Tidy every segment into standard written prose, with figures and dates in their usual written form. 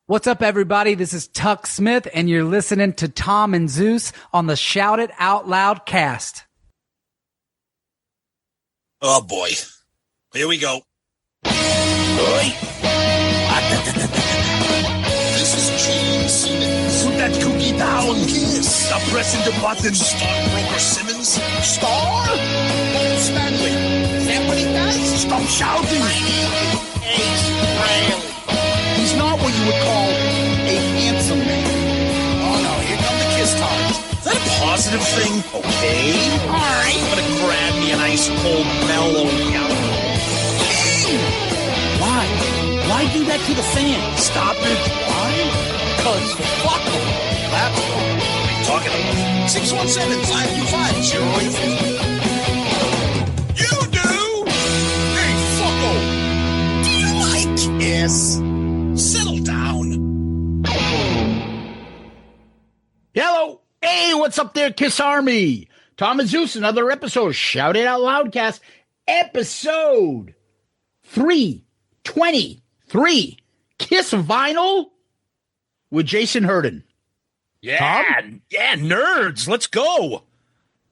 What's up, everybody? This is Tuck Smith, and you're listening to Tom and Zeus on the Shout It Out Loud cast. Oh, boy. Here we go. This is Gene Simmons. Put that cookie down. Kiss. Stop pressing the button. Stockbroker Simmons. Star? Paul Stanley. Is that what he does? Stop shouting. Ace Frehley. He's not what you would call a handsome man. Oh, no. Here come the kiss times. Is that a positive thing? Okay. All right. I'm going to grab me an ice cold mellow yellow. Why? Why do that to the fan? Stop it. Why? Because fuck them. That's what I'm talking about. 617-525-0850. You do? Hey, fucko. Do you like Kiss? Settle down. Hello. Hey, what's up there, Kiss Army? Tom and Zeus, another episode. Shout It Out Loudcast. Episode 323. Kiss Vinyl with Jason Herden. Yeah. Tom? Yeah, nerds. Let's go.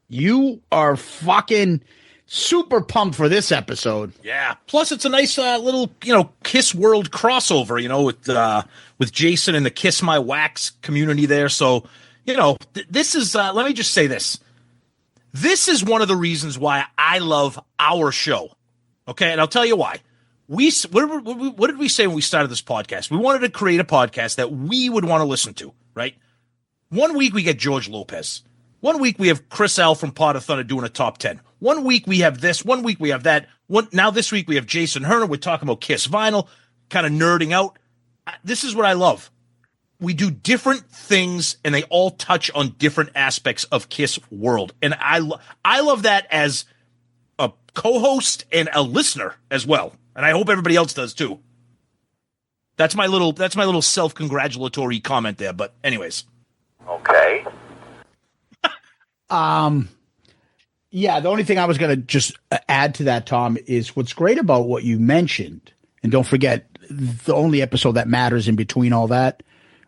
You are fucking super pumped for this episode. Yeah. Plus, it's a nice little, Kiss World crossover, with Jason and the Kiss My Wax community there. So, this is, let me just say this. This is one of the reasons why I love our show. Okay. And I'll tell you why. What did we say when we started this podcast? We wanted to create a podcast that we would want to listen to, right? 1 week we get George Lopez. 1 week we have Chris L from Pot of Thunder doing a top 10. 1 week we have this. 1 week we have that. Now this week we have Jason Herden. We're talking about Kiss Vinyl, kind of nerding out. This is what I love. We do different things, and they all touch on different aspects of Kiss World. And I love that as a co-host and a listener as well. And I hope everybody else does too. That's my little self-congratulatory comment there. But anyways. Okay. Yeah, the only thing I was going to just add to that, Tom, is what's great about what you mentioned, and don't forget, the only episode that matters in between all that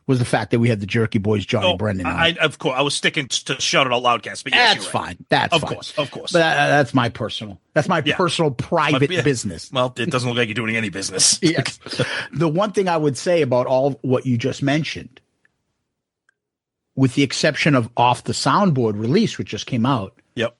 was the fact that we had the Jerky Boys, Johnny Brennan. Of course, I was sticking to Shout It Out Loudcast, but yes, that's fine. That's of fine. Of course. But that's my personal. That's my personal private business. Well, it doesn't look like you're doing any business. Yes. The one thing I would say about all what you just mentioned, with the exception of Off the Soundboard release, which just came out. Yep.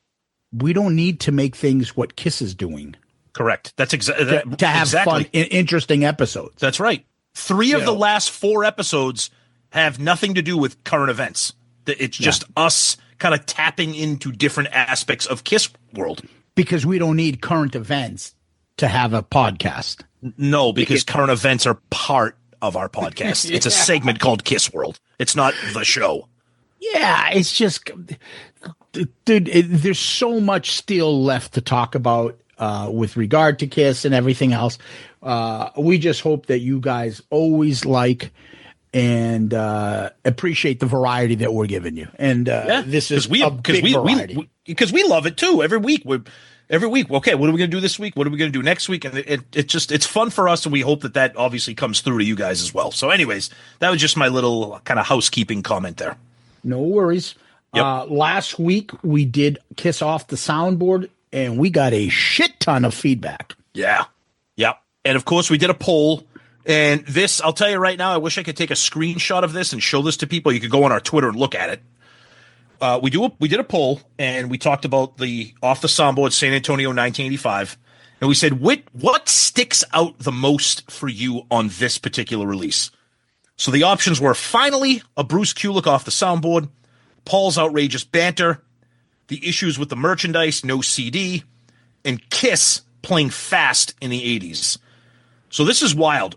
We don't need to make things what Kiss is doing. Correct. That's exactly to have fun, interesting episodes. That's right. 3 of the last 4 episodes have nothing to do with current events. It's just us kind of tapping into different aspects of Kiss World. Because we don't need current events to have a podcast. No, because current events are part of our podcast. It's a segment called Kiss World. It's not the show. Yeah, it's just, dude, there's so much still left to talk about with regard to Kiss and everything else. We just hope that you guys always like and appreciate the variety that we're giving you. And this is variety. Because we love it too. Every week, okay, what are we going to do this week? What are we going to do next week? And it's fun for us, and we hope that obviously comes through to you guys as well. So anyways, that was just my little kind of housekeeping comment there. No worries. Yep. Last week, we did Kiss Off the Soundboard, and we got a shit ton of feedback. Yeah. Yep. And of course, we did a poll. And this, I'll tell you right now, I wish I could take a screenshot of this and show this to people. You could go on our Twitter and look at it. We did a poll, and we talked about the Off the Soundboard San Antonio 1985. And we said, what sticks out the most for you on this particular release? So the options were finally a Bruce Kulick off the soundboard, Paul's outrageous banter, the issues with the merchandise, no CD, and Kiss playing fast in the 80s. So this is wild.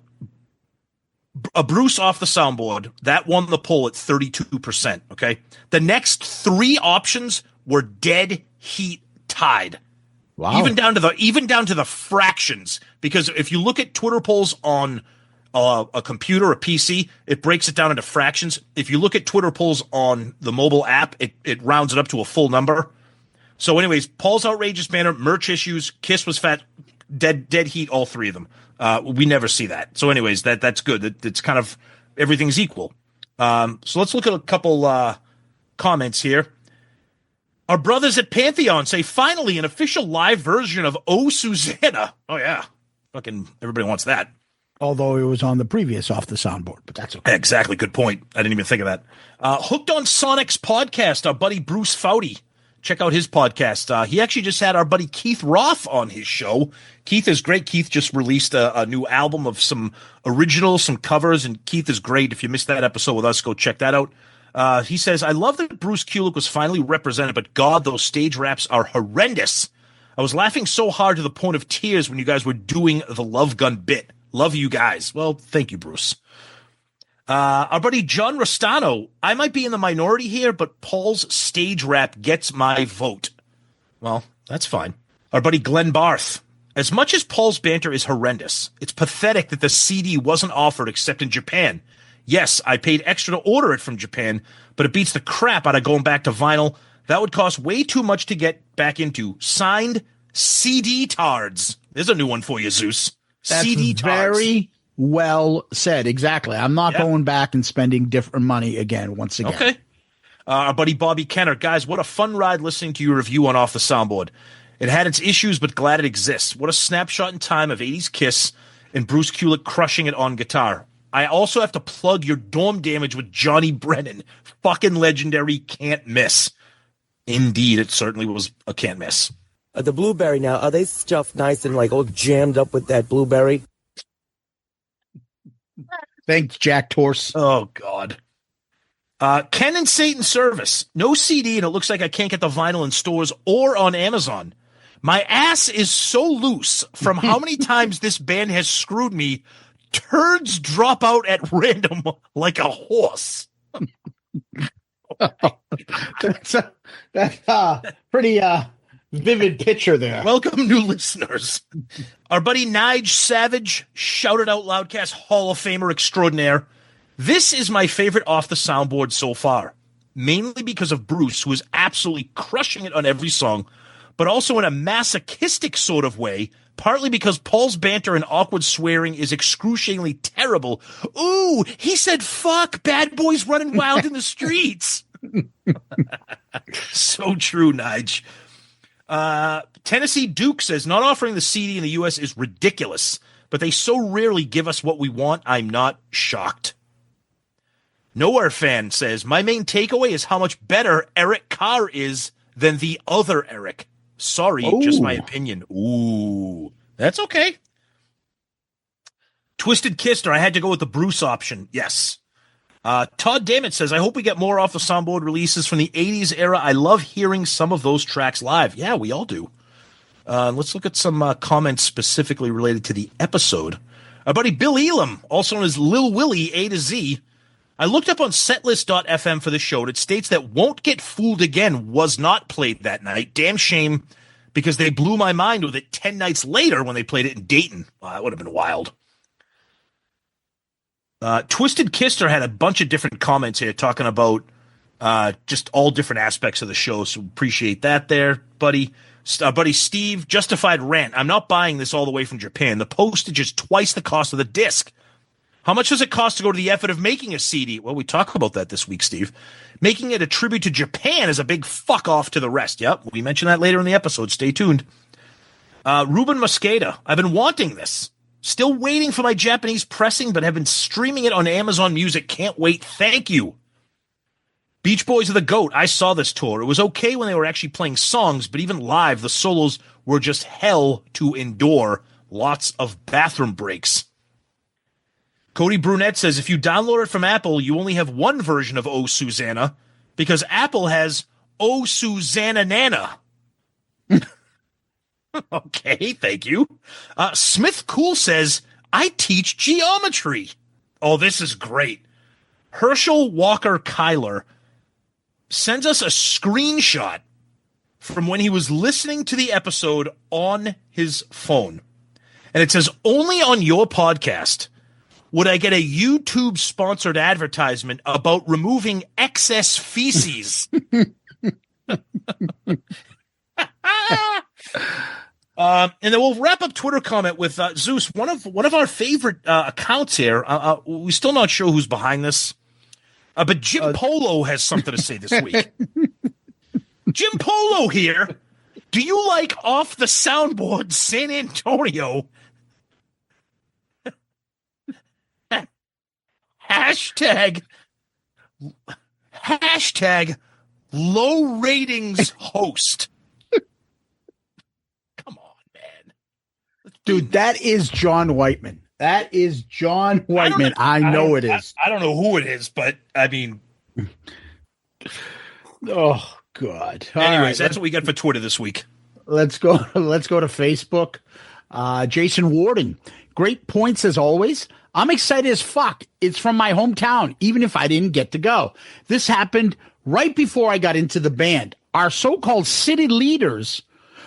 A Bruce off the soundboard, that won the poll at 32%, okay? The next 3 options were dead heat tied. Wow. Even down to the fractions, because if you look at Twitter polls on a computer, a PC, it breaks it down into fractions. If you look at Twitter polls on the mobile app, it rounds it up to a full number. So anyways, Paul's outrageous banner, merch issues, Kiss was fat, dead heat, all 3 of them. We never see that. So anyways, that's good. It's kind of everything's equal. So let's look at a couple comments here. Our brothers at Pantheon say, finally, an official live version of Oh, Susanna. Oh, yeah. Fucking everybody wants that. Although it was on the previous Off the Soundboard, but that's okay. Exactly. Good point. I didn't even think of that. Hooked on Sonic's podcast, our buddy Bruce Foudy. Check out his podcast. He actually just had our buddy Keith Roth on his show. Keith is great. Keith just released a new album of some originals, some covers, and Keith is great. If you missed that episode with us, go check that out. He says, I love that Bruce Kulick was finally represented, but God, those stage raps are horrendous. I was laughing so hard to the point of tears when you guys were doing the Love Gun bit. Love you guys. Well, thank you, Bruce. Our buddy John Rostano. I might be in the minority here, but Paul's stage rap gets my vote. Well, that's fine. Our buddy Glenn Barth. As much as Paul's banter is horrendous, it's pathetic that the CD wasn't offered except in Japan. Yes, I paid extra to order it from Japan, but it beats the crap out of going back to vinyl. That would cost way too much to get back into. Signed, CD Tards. There's a new one for you, Zeus. That's CD Tards. very well said. Exactly. I'm not going back and spending different money once again. Okay. Our buddy Bobby Kenner. Guys, what a fun ride listening to your review on Off the Soundboard. It had its issues, but glad it exists. What a snapshot in time of 80s Kiss and Bruce Kulick crushing it on guitar. I also have to plug your Dorm Damage with Johnny Brennan. Fucking legendary, can't miss. Indeed, it certainly was a can't miss. The blueberry now, are they stuffed nice and like all jammed up with that blueberry? Thanks, Jack Torse. Oh, God. Ken and Satan Service. No CD, and it looks like I can't get the vinyl in stores or on Amazon. My ass is so loose from how many times this band has screwed me. Turds drop out at random like a horse. That's a pretty vivid picture there. Welcome, new listeners. Our buddy Nige Savage, shouted out Loudcast Hall of Famer extraordinaire. This is my favorite Off the Soundboard so far, mainly because of Bruce, who is absolutely crushing it on every song, but also in a masochistic sort of way, partly because Paul's banter and awkward swearing is excruciatingly terrible. Ooh, he said, fuck, bad boys running wild in the streets. So true, Nige. Tennessee Duke says, not offering the CD in the U.S. is ridiculous, but they so rarely give us what we want, I'm not shocked. Nowhere Fan says, my main takeaway is how much better Eric Carr is than the other Eric. Sorry, just my opinion. Ooh, that's okay. Twisted Kister, I had to go with the Bruce option. Yes. Todd Dammit says, I hope we get more Off the Soundboard releases from the 80s era. I love hearing some of those tracks live. Yeah, we all do. Let's look at some comments specifically related to the episode. Our buddy Bill Elam, also known as Lil Willie A to Z. I looked up on setlist.fm for the show, and it states that Won't Get Fooled Again was not played that night. Damn shame, because they blew my mind with it 10 nights later when they played it in Dayton. That would have been wild. Twisted Kister had a bunch of different comments here talking about just all different aspects of the show, so appreciate that there, buddy. Buddy Steve, justified rant. I'm not buying this all the way from Japan. The postage is twice the cost of the disc. How much does it cost to go to the effort of making a CD? Well, we talk about that this week, Steve. Making it a tribute to Japan is a big fuck off to the rest. Yep, we mention that later in the episode. Stay tuned. Ruben Mosqueda, I've been wanting this. Still waiting for my Japanese pressing, but have been streaming it on Amazon Music. Can't wait. Thank you. Beach Boys of the GOAT. I saw this tour. It was okay when they were actually playing songs, but even live, the solos were just hell to endure. Lots of bathroom breaks. Cody Brunette says, if you download it from Apple, you only have one version of Oh Susanna, because Apple has Oh Susanna Nana. Okay, thank you. Smith Cool says, I teach geometry. Oh, this is great. Herschel Walker Kyler sends us a screenshot from when he was listening to the episode on his phone. And it says, only on your podcast would I get a YouTube-sponsored advertisement about removing excess feces. And then we'll wrap up Twitter comment with Zeus, one of our favorite accounts here. We're still not sure who's behind this, but Jim Polo has something to say this week. Jim Polo here. Do you like off the soundboard San Antonio? Hashtag low ratings host. Come on, man. Dude, that is John Whiteman. That is John Whiteman. I know it is. I don't know who it is, but I mean. Oh, God. Anyways, that's what we got for Twitter this week. Let's go to Facebook. Jason Herden. Great points as always. I'm excited as fuck. It's from my hometown, even if I didn't get to go. This happened right before I got into the band. Our so-called city leaders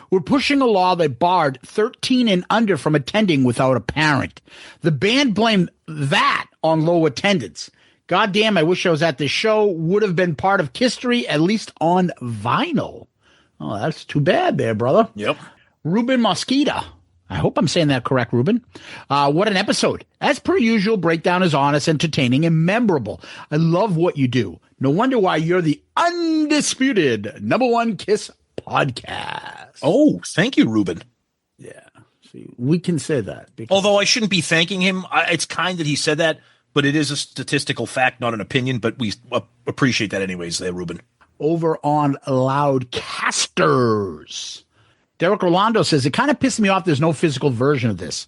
were pushing a law that barred 13 and under from attending without a parent. The band blamed that on low attendance. Goddamn, I wish I was at this show. Would have been part of history, at least on vinyl. Oh, that's too bad there, brother. Yep. Ruben Mosquita. I hope I'm saying that correct, Ruben. What an episode. As per usual, breakdown is honest, entertaining, and memorable. I love what you do. No wonder why you're the undisputed #1 Kiss podcast. Oh, thank you, Ruben. Yeah. See, we can say that. Although I shouldn't be thanking him. It's kind that he said that, but it is a statistical fact, not an opinion. But we appreciate that anyways there, Ruben. Over on Loudcasters. Derek Rolando says, it kind of pissed me off there's no physical version of this.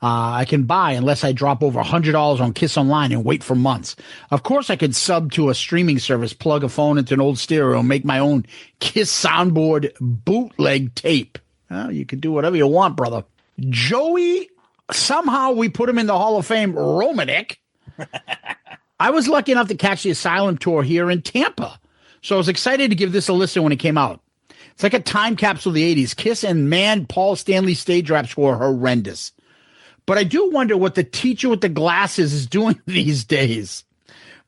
I can buy unless I drop over $100 on Kiss Online and wait for months. Of course, I could sub to a streaming service, plug a phone into an old stereo, and make my own Kiss soundboard bootleg tape. You can do whatever you want, brother. Joey, somehow we put him in the Hall of Fame, Romanek. I was lucky enough to catch the Asylum tour here in Tampa, so I was excited to give this a listen when it came out. It's like a time capsule of the 80s. Kiss and, man, Paul Stanley stage raps were horrendous. But I do wonder what the teacher with the glasses is doing these days.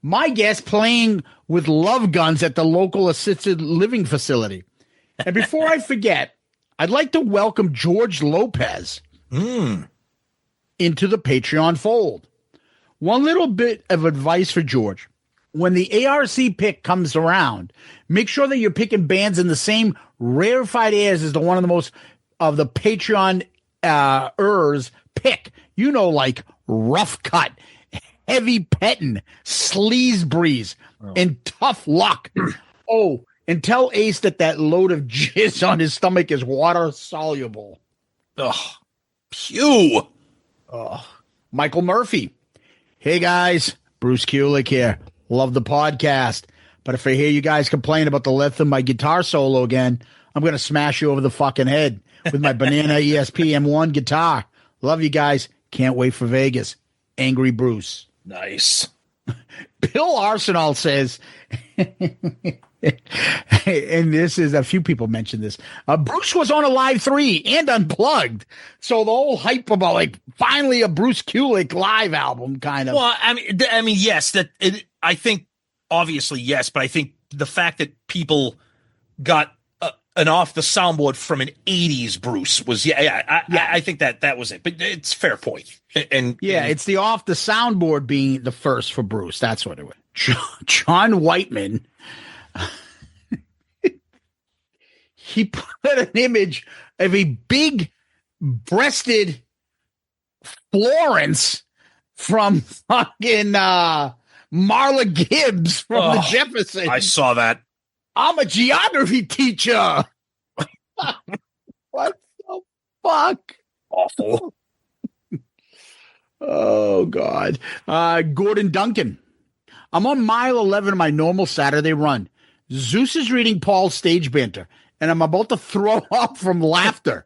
My guess, playing with love guns at the local assisted living facility. And before I forget, I'd like to welcome George Lopez into the Patreon fold. One little bit of advice for George. When the ARC pick comes around, make sure that you're picking bands in the same rarefied airs as the one of the most of the Patreon pick. You know, like Rough Cut, Heavy Pettin', Sleaze Breeze, and Tough Luck. Oh, and tell Ace that load of jizz on his stomach is water soluble. Ugh. Pew. Michael Murphy. Hey, guys. Bruce Kulick here. Love the podcast. But if I hear you guys complain about the length of my guitar solo again, I'm going to smash you over the fucking head with my Banana ESP M1 guitar. Love you guys. Can't wait for Vegas. Angry Bruce. Nice. Bill Arsenal says, and this is, a few people mentioned this, Bruce was on a Live 3 and Unplugged. So the whole hype about, like, finally a Bruce Kulick live album kind of. Well, I mean, yes, I think, obviously, yes, but I think the fact that people got an off the soundboard from an 80s Bruce was, I think that was it. But it's fair point. And it's the off the soundboard being the first for Bruce. That's what it was. John Whiteman, he put an image of a big breasted Florence from fucking Marla Gibbs from the Jeffersons. I saw that. I'm a geography teacher. What the fuck? Awful. Oh, God. Gordon Duncan. I'm on mile 11 of my normal Saturday run. Zeus is reading Paul's stage banter, and I'm about to throw up from laughter.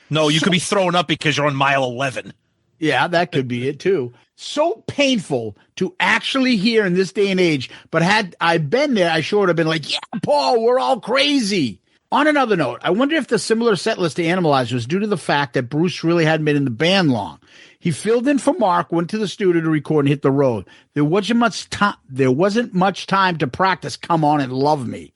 No, you could be throwing up because you're on mile 11. Yeah, that could be it, too. So painful to actually hear in this day and age, but had I been there, I sure would have been like, yeah, Paul, we're all crazy. On another note, I wonder if the similar set list to Animalize was due to the fact that Bruce really hadn't been in the band long. He filled in for Mark, went to the studio to record, and hit the road. There wasn't much time to practice Come On and Love Me.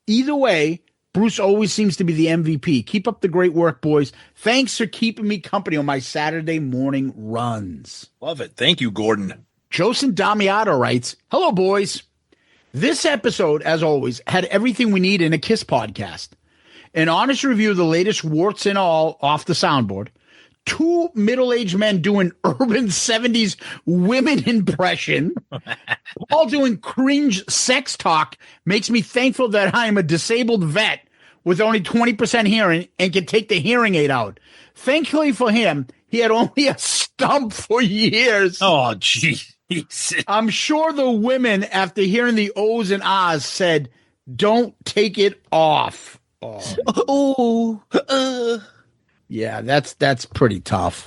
Either way, Bruce always seems to be the MVP. Keep up the great work, boys. Thanks for keeping me company on my Saturday morning runs. Love it. Thank you, Gordon. Joseph Damiato writes, hello, boys. This episode, as always, had everything we need in a KISS podcast. An honest review of the latest warts and all off the soundboard. 2 middle-aged men doing urban 70s women impression. All doing cringe sex talk makes me thankful that I am a disabled vet with only 20% hearing and can take the hearing aid out. Thankfully for him, he had only a stump for years. Oh, jeez. I'm sure the women, after hearing the O's and R's, said, don't take it off. Yeah, that's pretty tough.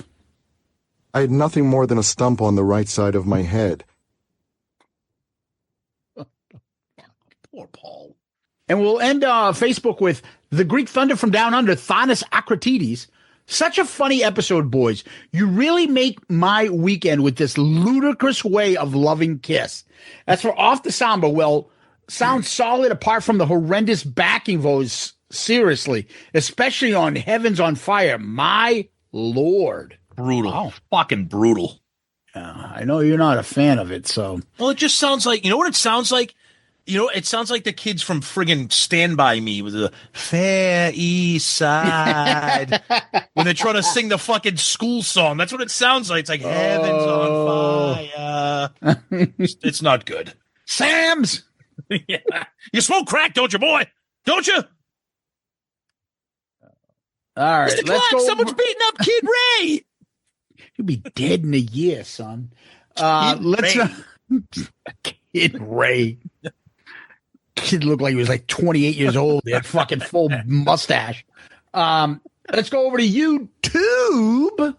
I had nothing more than a stump on the right side of my head. Poor Paul. And we'll end Facebook with the Greek Thunder from Down Under, Thanos Akratides. Such a funny episode, boys. You really make my weekend with this ludicrous way of loving KISS. As for Off the Samba, well, sounds solid apart from the horrendous backing vocals. Seriously, especially on Heaven's on Fire. My Lord. Brutal. Wow. Fucking brutal. I know you're not a fan of it, so. Well, it just sounds like, you know what it sounds like? It sounds like the kids from friggin' Stand By Me with the Fair East Side when they're trying to sing the fucking school song. That's what it sounds like. It's like Heaven's on Fire. It's not good. Sam's! Yeah. You smoke crack, don't you, boy? Don't you? All right, Mr. Clark, someone's beating up Kid Ray. You'll be dead in a year, son. Kid Ray. Kid looked like he was like 28 years old. He had fucking full mustache. Let's go over to YouTube.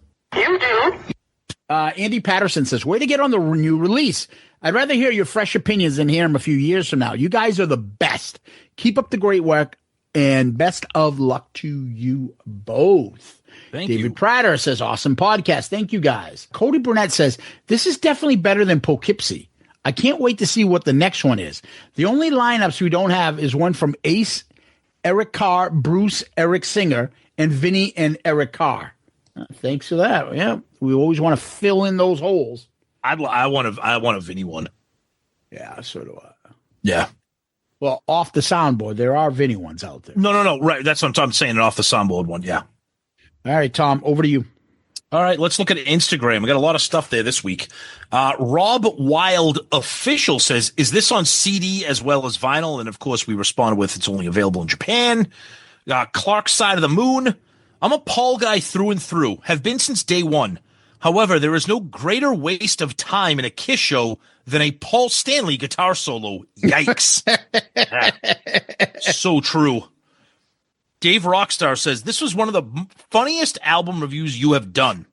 Andy Patterson says, way to get on the new release. I'd rather hear your fresh opinions than hear them a few years from now. You guys are the best. Keep up the great work. And best of luck to you both. Thank you. David Prater says, awesome podcast. Thank you, guys. Cody Burnett says, this is definitely better than Poughkeepsie. I can't wait to see what the next one is. The only lineups we don't have is one from Ace, Eric Carr, Bruce, Eric Singer, and Vinny and Eric Carr. Thanks for that. Yeah, we always want to fill in those holes. I want a Vinny one. Yeah, so do I. Yeah. Well, off the soundboard, there are Vinny ones out there. No. Right. That's what I'm saying. An off the soundboard one. Yeah. All right, Tom, over to you. All right. Let's look at Instagram. We got a lot of stuff there this week. Rob Wild Official says, is this on CD as well as vinyl? And of course, we responded with, it's only available in Japan. Clark's Side of the Moon. I'm a Paul guy through and through. Have been since day one. However, there is no greater waste of time in a KISS show than a Paul Stanley guitar solo. Yikes. So true. Dave Rockstar says, this was one of the funniest album reviews you have done.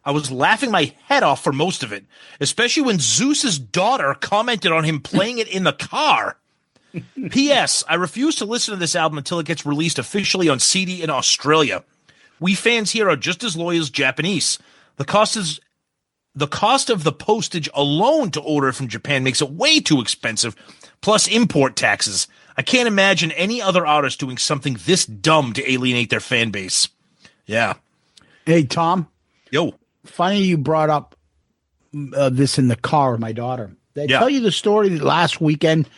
I was laughing my head off for most of it, especially when Zeus's daughter commented on him playing it in the car. P.S. I refuse to listen to this album until it gets released officially on CD in Australia. We fans here are just as loyal as Japanese. The cost of the postage alone to order it from Japan makes it way too expensive, plus import taxes. I can't imagine any other artist doing something this dumb to alienate their fan base. Yeah. Hey, Tom. Yo. Funny you brought up this in the car with my daughter. Did I tell you the story that last weekend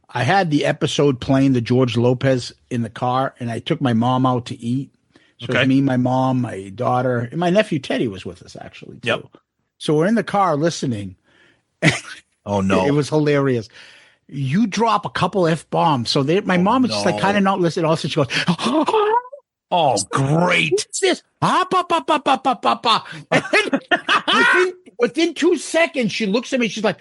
I had the episode playing the George Lopez in the car, and I took my mom out to eat. So it was me, my mom, my daughter, and my nephew Teddy was with us, actually, too. Yep. So we're in the car listening. Oh, no. It was hilarious. You drop a couple F-bombs. So my mom was just like kind of not listening. All of a sudden she goes, oh, great. What's this? And then within 2 seconds, she looks at me. She's like,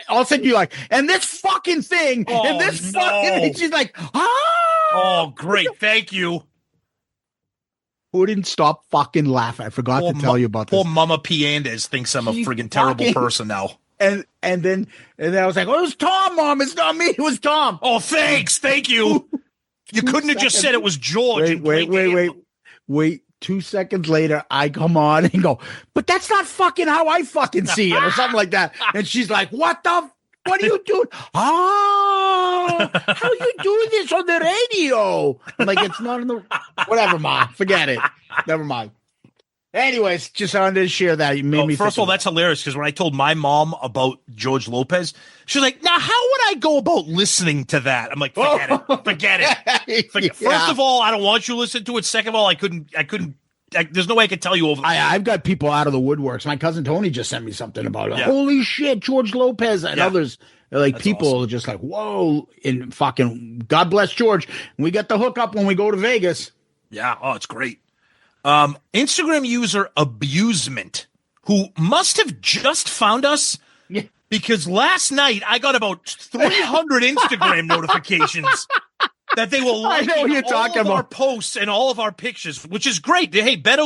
all of a sudden you're like, and this fucking thing, and this fucking thing. She's like, oh, great. Thank you. Who didn't stop fucking laughing? I forgot to tell you about this. Poor Mama Piandes thinks I'm a friggin' terrible person now. And then I was like, oh, it was Tom, Mom. It's not me. It was Tom. Oh, thanks. Thank you. You couldn't have just said it was George. Wait. 2 seconds later, I come on and go, but that's not fucking how I fucking see it, or something like that. And she's like, what are you doing? oh, how you doing this on the radio? I'm like, it's not in the, whatever, Ma, forget it. Never mind. Anyways, just wanted to share that. You made me first of all, that's hilarious because when I told my mom about George Lopez, she was like, now how would I go about listening to that? I'm like, forget it. First of all, I don't want you to listen to it. Second of all, I couldn't, there's no way I could tell you over. I've got people out of the woodworks. My cousin Tony just sent me something about it. Yeah. Holy shit, George Lopez and others. Like, that's people awesome. Just like, whoa, and fucking God bless George. We get the hookup when we go to Vegas. Yeah. Oh, it's great. Instagram user Abusement, who must have just found us because last night I got about 300 Instagram notifications that they will like all of our posts and all of our pictures, which is great. Hey, better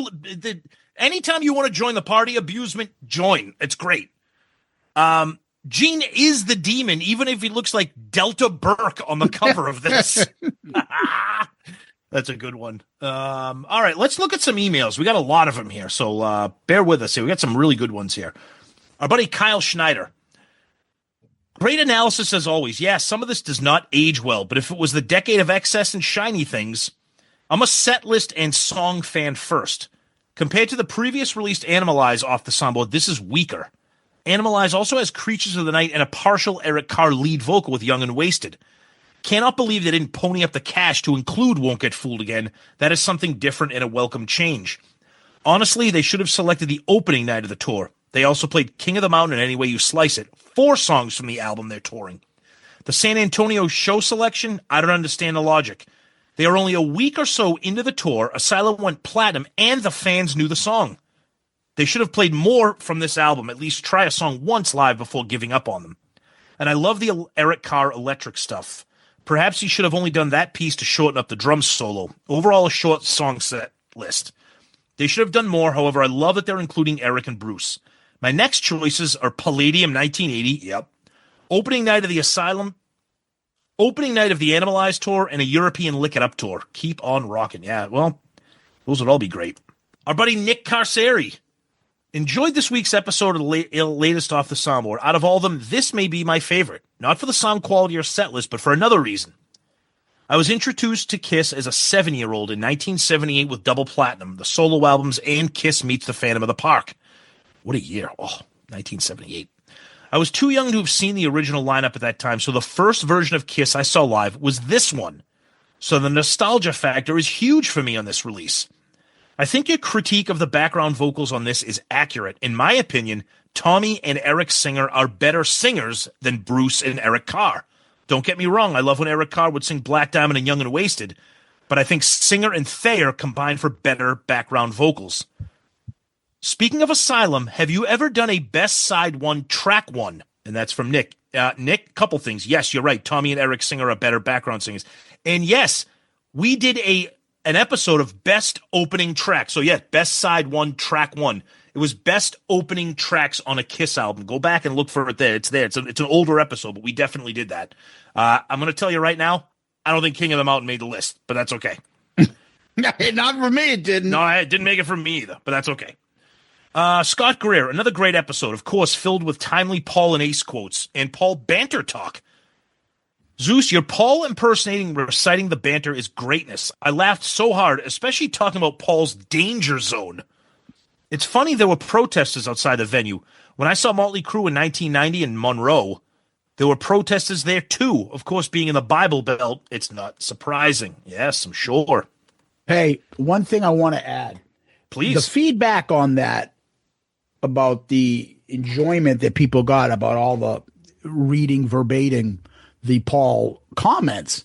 anytime you want to join the party, Abusement, join. It's great. Gene is the demon, even if he looks like Delta Burke on the cover of this. That's a good one. All right, let's look at some emails. We got a lot of them here, so bear with us here. We got some really good ones here. Our buddy Kyle Schneider. Great analysis as always. Yeah, some of this does not age well, but if it was the decade of excess and shiny things, I'm a set list and song fan first. Compared to the previous released Animalize off the soundboard, this is weaker. Animalize also has Creatures of the Night and a partial Eric Carr lead vocal with Young and Wasted. Cannot believe they didn't pony up the cash to include Won't Get Fooled Again. That is something different and a welcome change. Honestly, they should have selected the opening night of the tour. They also played King of the Mountain in Any Way You Slice It, 4 songs from the album they're touring. The San Antonio show selection, I don't understand the logic. They are only a week or so into the tour, Asylum went platinum, and the fans knew the song. They should have played more from this album, at least try a song once live before giving up on them. And I love the Eric Carr electric stuff. Perhaps he should have only done that piece to shorten up the drum solo. Overall, a short song set list. They should have done more, however, I love that they're including Eric and Bruce. My next choices are Palladium 1980, yep. Opening night of the Asylum, opening night of the Animalized tour, and a European Lick It Up tour. Keep on rocking. Yeah, well, those would all be great. Our buddy Nick Carceri. Enjoyed this week's episode of the latest off the soundboard. Out of all of them, this may be my favorite. Not for the sound quality or set list, but for another reason. I was introduced to Kiss as a 7-year-old in 1978 with Double Platinum, the solo albums, and Kiss Meets the Phantom of the Park. What a year. Oh, 1978. I was too young to have seen the original lineup at that time, so the first version of Kiss I saw live was this one. So the nostalgia factor is huge for me on this release. I think your critique of the background vocals on this is accurate. In my opinion, Tommy and Eric Singer are better singers than Bruce and Eric Carr. Don't get me wrong, I love when Eric Carr would sing Black Diamond and Young and Wasted, but I think Singer and Thayer combine for better background vocals. Speaking of Asylum, have you ever done a best side one, track one? And that's from Nick. Nick, couple things. Yes, you're right. Tommy and Eric Singer are better background singers. And yes, we did an episode of best opening track. So yeah, best side one, track one. It was best opening tracks on a Kiss album. Go back and look for it there. It's there. It's an older episode, but we definitely did that. I'm going to tell you right now, I don't think King of the Mountain made the list, but that's okay. Not for me, it didn't. No, it didn't make it for me either, but that's okay. Scott Greer, another great episode, of course, filled with timely Paul and Ace quotes and Paul banter talk. Zeus, your Paul impersonating reciting the banter is greatness. I laughed so hard, especially talking about Paul's danger zone. It's funny there were protesters outside the venue. When I saw Motley Crue in 1990 in Monroe, there were protesters there too. Of course, being in the Bible Belt, it's not surprising. Yes, I'm sure. Hey, one thing I want to add. Please. The feedback on that about the enjoyment that people got about all the reading verbatim the Paul comments.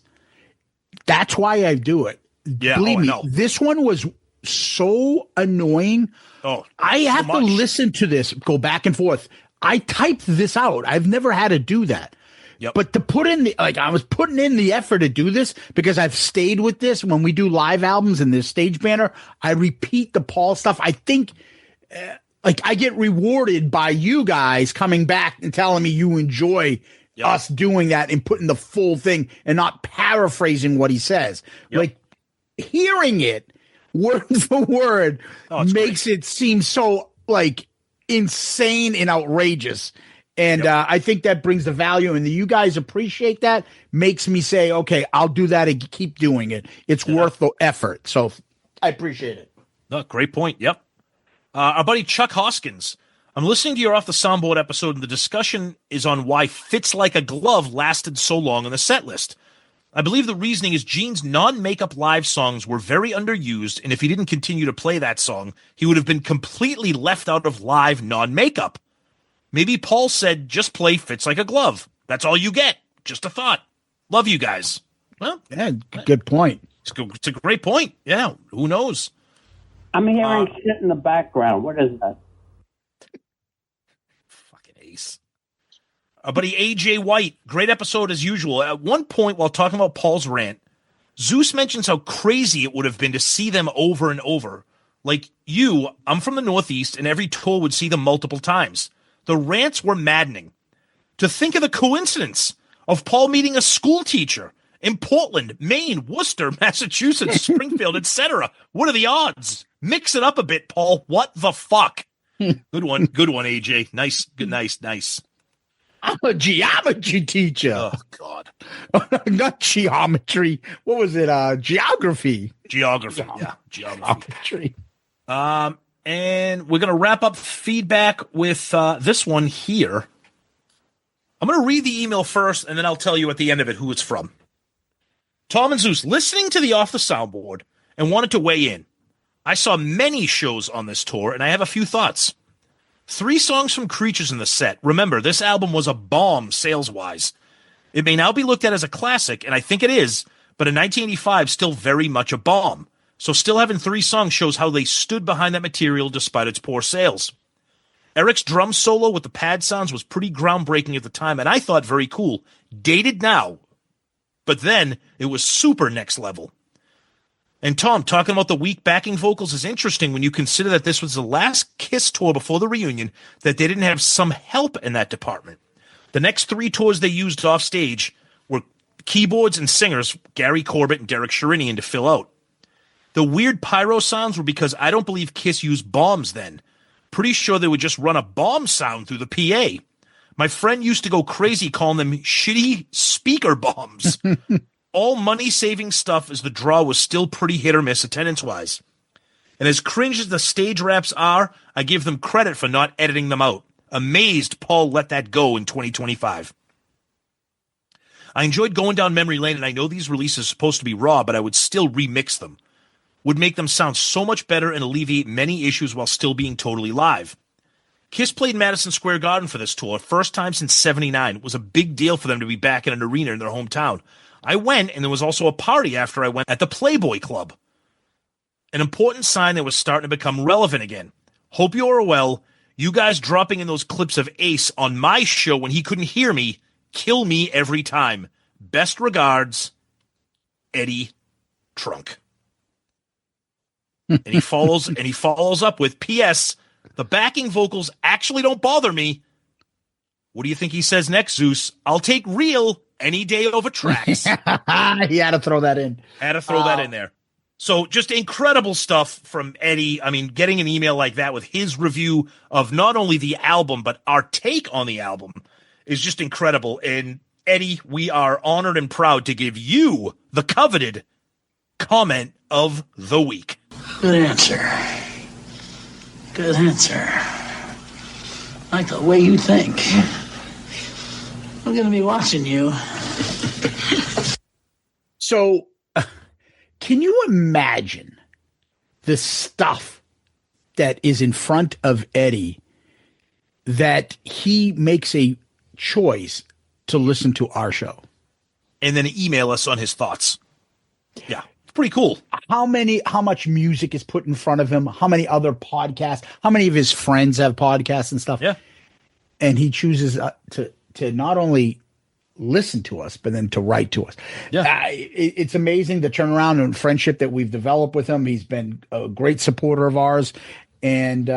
That's why I do it. Yeah, believe me, this one was so annoying. Oh, I have to listen to this, go back and forth. I typed this out. I've never had to do that. Yep. But to put in I was putting in the effort to do this because I've stayed with this when we do live albums and this stage banner. I repeat the Paul stuff. I think I get rewarded by you guys coming back and telling me you enjoy us doing that and putting the full thing and not paraphrasing what he says. Yep. Like hearing it word for word makes it seem so like insane and outrageous. And I think that brings the value, and you guys appreciate that. Makes me say, okay, I'll do that and keep doing it. It's worth the effort. So I appreciate it. No, great point. Yep. Our buddy Chuck Hoskins. I'm listening to your Off the Soundboard episode, and the discussion is on why Fits Like a Glove lasted so long on the set list. I believe the reasoning is Gene's non-makeup live songs were very underused, and if he didn't continue to play that song, he would have been completely left out of live non-makeup. Maybe Paul said, just play Fits Like a Glove. That's all you get. Just a thought. Love you guys. Well, yeah, good point. It's a great point. Yeah, who knows? I'm hearing shit in the background. What is that? Fucking ace. Our buddy AJ White. Great episode as usual. At one point, while talking about Paul's rant, Zeus mentions how crazy it would have been to see them over and over. Like you, I'm from the Northeast, and every tour would see them multiple times. The rants were maddening. To think of the coincidence of Paul meeting a school teacher in Portland, Maine, Worcester, Massachusetts, Springfield, etc. What are the odds? Mix it up a bit, Paul. What the fuck? Good one, AJ. Nice. I'm a geometry teacher. Oh, God. Not geometry. What was it? Geography. Geography. Yeah, geography. And we're going to wrap up feedback with this one here. I'm going to read the email first, and then I'll tell you at the end of it who it's from. Tom and Zeus, listening to the Off the Soundboard and wanted to weigh in. I saw many shows on this tour, and I have a few thoughts. 3 songs from Creatures in the set. Remember, this album was a bomb sales-wise. It may now be looked at as a classic, and I think it is, but in 1985, still very much a bomb. So still having 3 songs shows how they stood behind that material despite its poor sales. Eric's drum solo with the pad sounds was pretty groundbreaking at the time, and I thought very cool. Dated now, but then it was super next level. And Tom, talking about the weak backing vocals is interesting when you consider that this was the last Kiss tour before the reunion that they didn't have some help in that department. The next 3 tours they used off stage were keyboards and singers, Gary Corbett and Derek Sherinian, to fill out. The weird pyro sounds were because I don't believe Kiss used bombs then. Pretty sure they would just run a bomb sound through the PA. My friend used to go crazy calling them shitty speaker bombs. All money-saving stuff as the draw was still pretty hit or miss attendance-wise. And as cringe as the stage raps are, I give them credit for not editing them out. Amazed Paul let that go in 2025. I enjoyed going down memory lane, and I know these releases are supposed to be raw, but I would still remix them. Would make them sound so much better and alleviate many issues while still being totally live. Kiss played Madison Square Garden for this tour, first time since '79. It was a big deal for them to be back in an arena in their hometown. I went, and there was also a party after I went at the Playboy Club. An important sign that was starting to become relevant again. Hope you are well. You guys dropping in those clips of Ace on my show when he couldn't hear me, kill me every time. Best regards, Eddie Trunk. And he follows up with, P.S. The backing vocals actually don't bother me. What do you think he says next, Zeus? I'll take real any day over tracks. He had to throw that in. Had to throw that in there. So just incredible stuff from Eddie. I mean, getting an email like that with his review of not only the album, but our take on the album is just incredible. And Eddie, we are honored and proud to give you the coveted comment of the week. Good answer. Good answer. I like the way you think. I'm going to be watching you. So, can you imagine the stuff that is in front of Eddie that he makes a choice to listen to our show? And then email us on his thoughts. Yeah. Pretty cool. How much music is put in front of him? How many other podcasts? How many of his friends have podcasts and stuff? Yeah. And he chooses to not only listen to us, but then to write to us. Yeah. It's amazing the turnaround and friendship that we've developed with him. He's been a great supporter of ours. And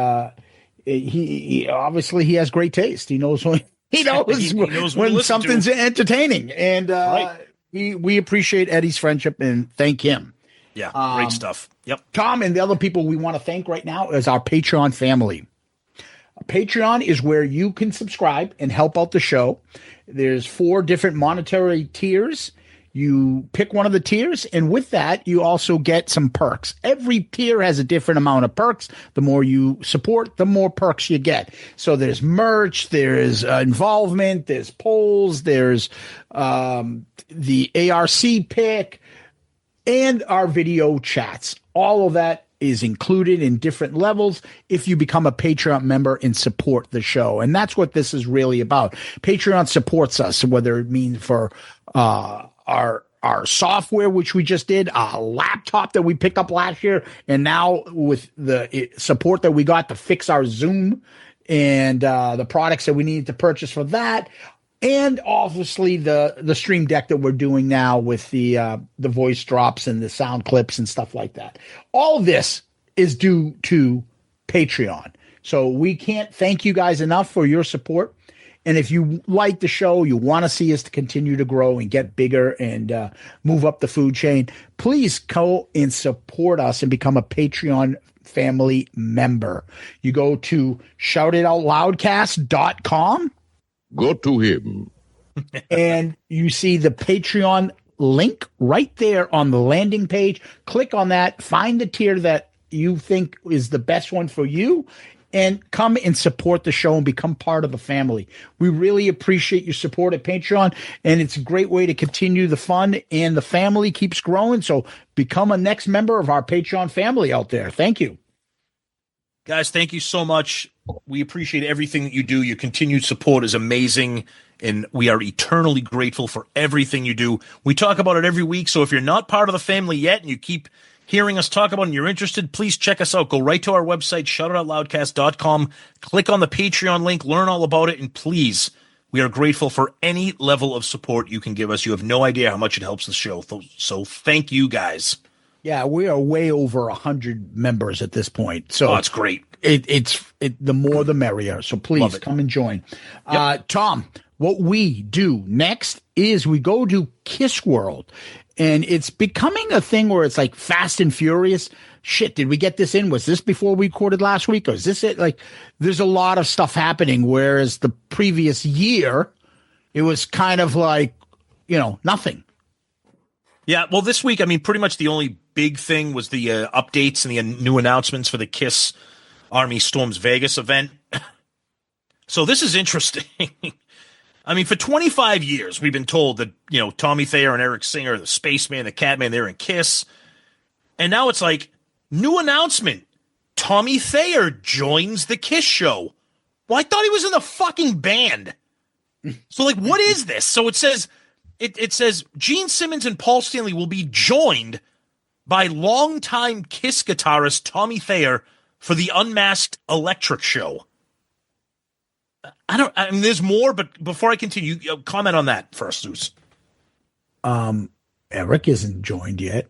he obviously he has great taste. He knows when he knows when something's entertaining. And right. We appreciate Eddie's friendship and thank him. Yeah, great stuff. Yep. Tom and the other people we want to thank right now is our Patreon family. Patreon is where you can subscribe and help out the show. There's 4 different monetary tiers. You pick one of the tiers, and with that, you also get some perks. Every tier has a different amount of perks. The more you support, the more perks you get. So there's merch, there's involvement, there's polls, there's the ARC pick, and our video chats. All of that is included in different levels if you become a Patreon member and support the show. And that's what this is really about. Patreon supports us, whether it means for our software, which we just did, a laptop that we picked up last year, and now with the support that we got to fix our Zoom and the products that we needed to purchase for that, and obviously the Stream Deck that we're doing now with the voice drops and the sound clips and stuff like that. All of this is due to Patreon. So we can't thank you guys enough for your support. And if you like the show, you want to see us to continue to grow and get bigger and move up the food chain, please go and support us and become a Patreon family member. You go to shoutitoutloudcast.com. Go to him. And you see the Patreon link right there on the landing page. Click on that. Find the tier that you think is the best one for you, and come and support the show and become part of the family. We really appreciate your support at Patreon, and it's a great way to continue the fun, and the family keeps growing. So become a next member of our Patreon family out there. Thank you. Guys, thank you so much. We appreciate everything that you do. Your continued support is amazing, and we are eternally grateful for everything you do. We talk about it every week, so if you're not part of the family yet and you keep hearing us talk about it and you're interested, please check us out. Go right to our website, shoutitoutloudcast.com. Click on the Patreon link, learn all about it, and please, we are grateful for any level of support you can give us. You have no idea how much it helps the show. So thank you, guys. Yeah, we are way over 100 members at this point. So it's great. It's the more the merrier. So please come and join. Yep. Tom, what we do next is we go to Kiss World. And it's becoming a thing where it's like Fast and Furious. Shit, did we get this in? Was this before we recorded last week? Or is this it? Like, there's a lot of stuff happening, whereas the previous year, it was kind of like, nothing. Yeah, well, this week, I mean, pretty much the only big thing was the updates and the new announcements for the Kiss Army Storms Vegas event. So this is interesting. I mean, for 25 years, we've been told that, Tommy Thayer and Eric Singer, the Spaceman, the Catman, they're in Kiss. And now it's like, new announcement. Tommy Thayer joins the Kiss show. Well, I thought he was in the fucking band. So, like, what is this? So it says, it says Gene Simmons and Paul Stanley will be joined by longtime Kiss guitarist Tommy Thayer for the Unmasked Electric show. I mean, there's more, but before I continue, comment on that first, Zeus. Eric isn't joined yet.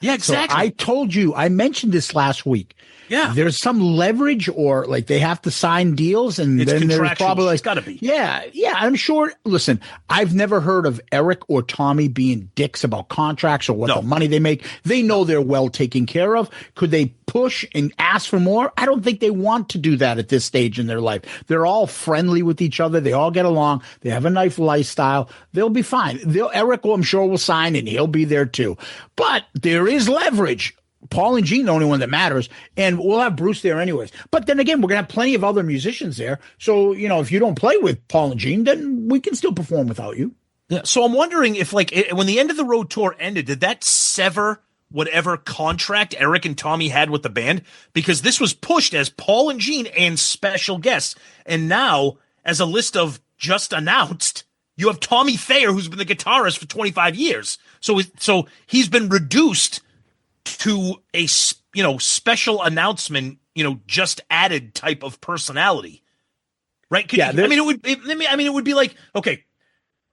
Yeah, exactly. So I mentioned this last week. Yeah. There's some leverage, or like they have to sign deals, and it's then there's probably it's got to be. Yeah, I'm sure. Listen, I've never heard of Eric or Tommy being dicks about contracts or what the money they make. They know they're well taken care of. Could they push and ask for more? I don't think they want to do that at this stage in their life. They're all friendly with each other. They all get along. They have a nice lifestyle. They'll be fine. Eric, I'm sure, will sign, and he'll be there too. But there is leverage. Paul and Gene, the only one that matters, and we'll have Bruce there anyways. But then again, we're going to have plenty of other musicians there. So, if you don't play with Paul and Gene, then we can still perform without you. Yeah. So I'm wondering if, like, when the End of the Road tour ended, did that sever whatever contract Eric and Tommy had with the band? Because this was pushed as Paul and Gene and special guests. And now, as a list of just announced, you have Tommy Thayer, who's been the guitarist for 25 years. So he's been reduced to a, special announcement, just added type of personality, right? It would be like, okay,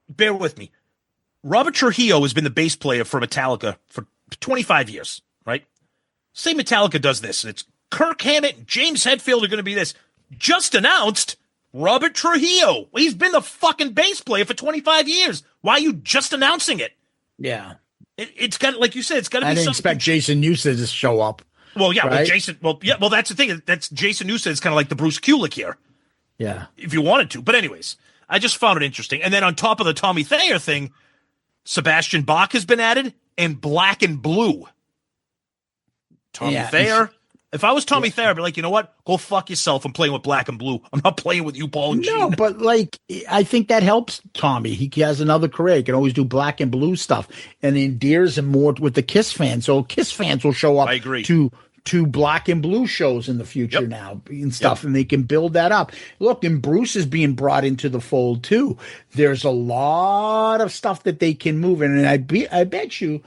bear with me. Robert Trujillo has been the bass player for Metallica for 25 years, right? Say Metallica does this, and it's Kirk Hammett and James Hetfield are going to be this. Just announced Robert Trujillo. He's been the fucking bass player for 25 years. Why are you just announcing it? Yeah. It's got, like you said, it's got to be. I didn't expect Jason Newsted to show up. Well, yeah, right? Jason. Well, yeah, well, that's the thing. That's Jason Newsted is kind of like the Bruce Kulick here. Yeah. If you wanted to. But anyways, I just found it interesting. And then on top of the Tommy Thayer thing, Sebastian Bach has been added and Black and Blue. Tommy Thayer. If I was Tommy Thayer, I'd be like, you know what? Go fuck yourself. I'm playing with Black and Blue. I'm not playing with you, Paul and Gene. No, but like, I think that helps Tommy. He has another career. He can always do Black and Blue stuff and endears him more with the Kiss fans. So Kiss fans will show up I agree. to Black and Blue shows in the future now and stuff, and they can build that up. Look, and Bruce is being brought into the fold too. There's a lot of stuff that they can move in, and I bet you,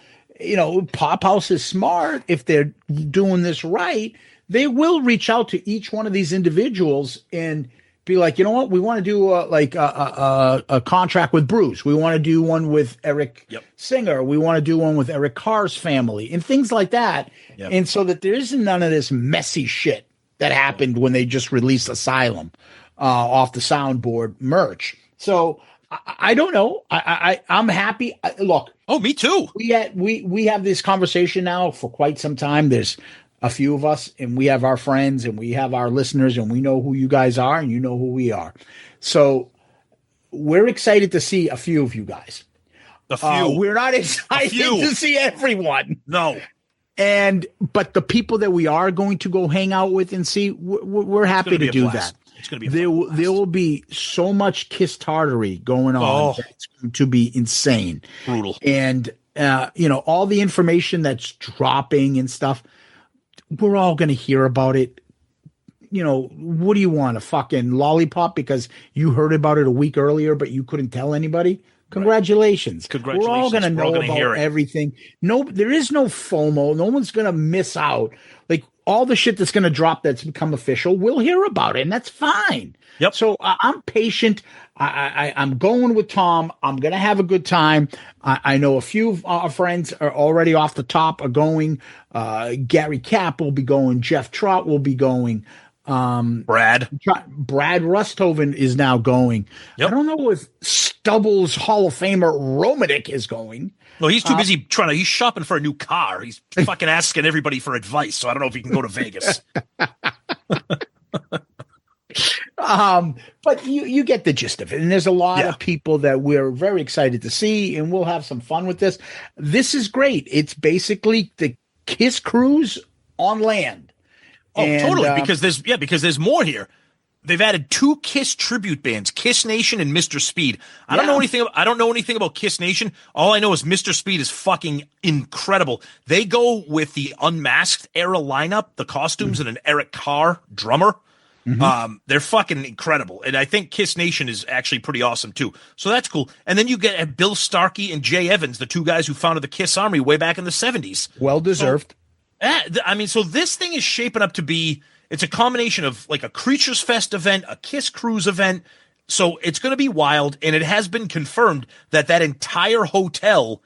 Pop House is smart. If they're doing this right, they will reach out to each one of these individuals and be like, you know what, we want to do a contract with Bruce. We want to do one with Eric Singer. We want to do one with Eric Carr's family and things like that. Yep. And so that there isn't none of this messy shit that happened when they just released Asylum off the soundboard merch. So I don't know. I'm happy. Look. Oh, me too. We have this conversation now for quite some time. There's a few of us, and we have our friends, and we have our listeners, and we know who you guys are, and you know who we are. So we're excited to see a few of you guys. A few. We're not excited to see everyone. No. But the people that we are going to go hang out with and see, we're happy to do that. It's going to be there will be so much Kiss tartary going on. It's going to be insane. Brutal. And, all the information that's dropping and stuff, we're all going to hear about it. What do you want, a fucking lollipop because you heard about it a week earlier, but you couldn't tell anybody? Congratulations. Congratulations. We're all going to know about everything. No, there is no FOMO. No one's going to miss out. Like all the shit that's going to drop that's become official, we'll hear about it, and that's fine. Yep. So I'm patient. I'm going with Tom. I'm going to have a good time. I know a few of our friends are already off the top are going. Gary Capp will be going. Jeff Trott will be going. Brad Rusthoven is now going. Yep. I don't know if Stubble's Hall of Famer Romanek is going. Well, he's too busy he's shopping for a new car. He's fucking asking everybody for advice. So I don't know if he can go to Vegas. But you get the gist of it. And there's a lot of people that we're very excited to see, and we'll have some fun with this. This is great. It's basically the Kiss cruise on land. Oh, totally. Because there's more here. They've added 2 Kiss tribute bands, Kiss Nation and Mr. Speed. I don't know anything about Kiss Nation. All I know is Mr. Speed is fucking incredible. They go with the Unmasked era lineup, the costumes, and an Eric Carr drummer. Mm-hmm. They're fucking incredible. And I think Kiss Nation is actually pretty awesome too. So that's cool. And then you get Bill Starkey and Jay Evans, the 2 guys who founded the Kiss Army way back in the 70s. Well deserved. So this thing is shaping up to be, it's a combination of like a Creatures Fest event, a Kiss Cruise event. So it's going to be wild. And it has been confirmed that entire hotel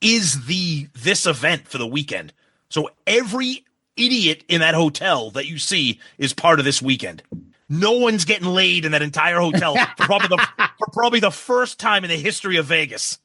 is this event for the weekend. So every idiot in that hotel that you see is part of this weekend. No one's getting laid in that entire hotel for probably the first time in the history of Vegas.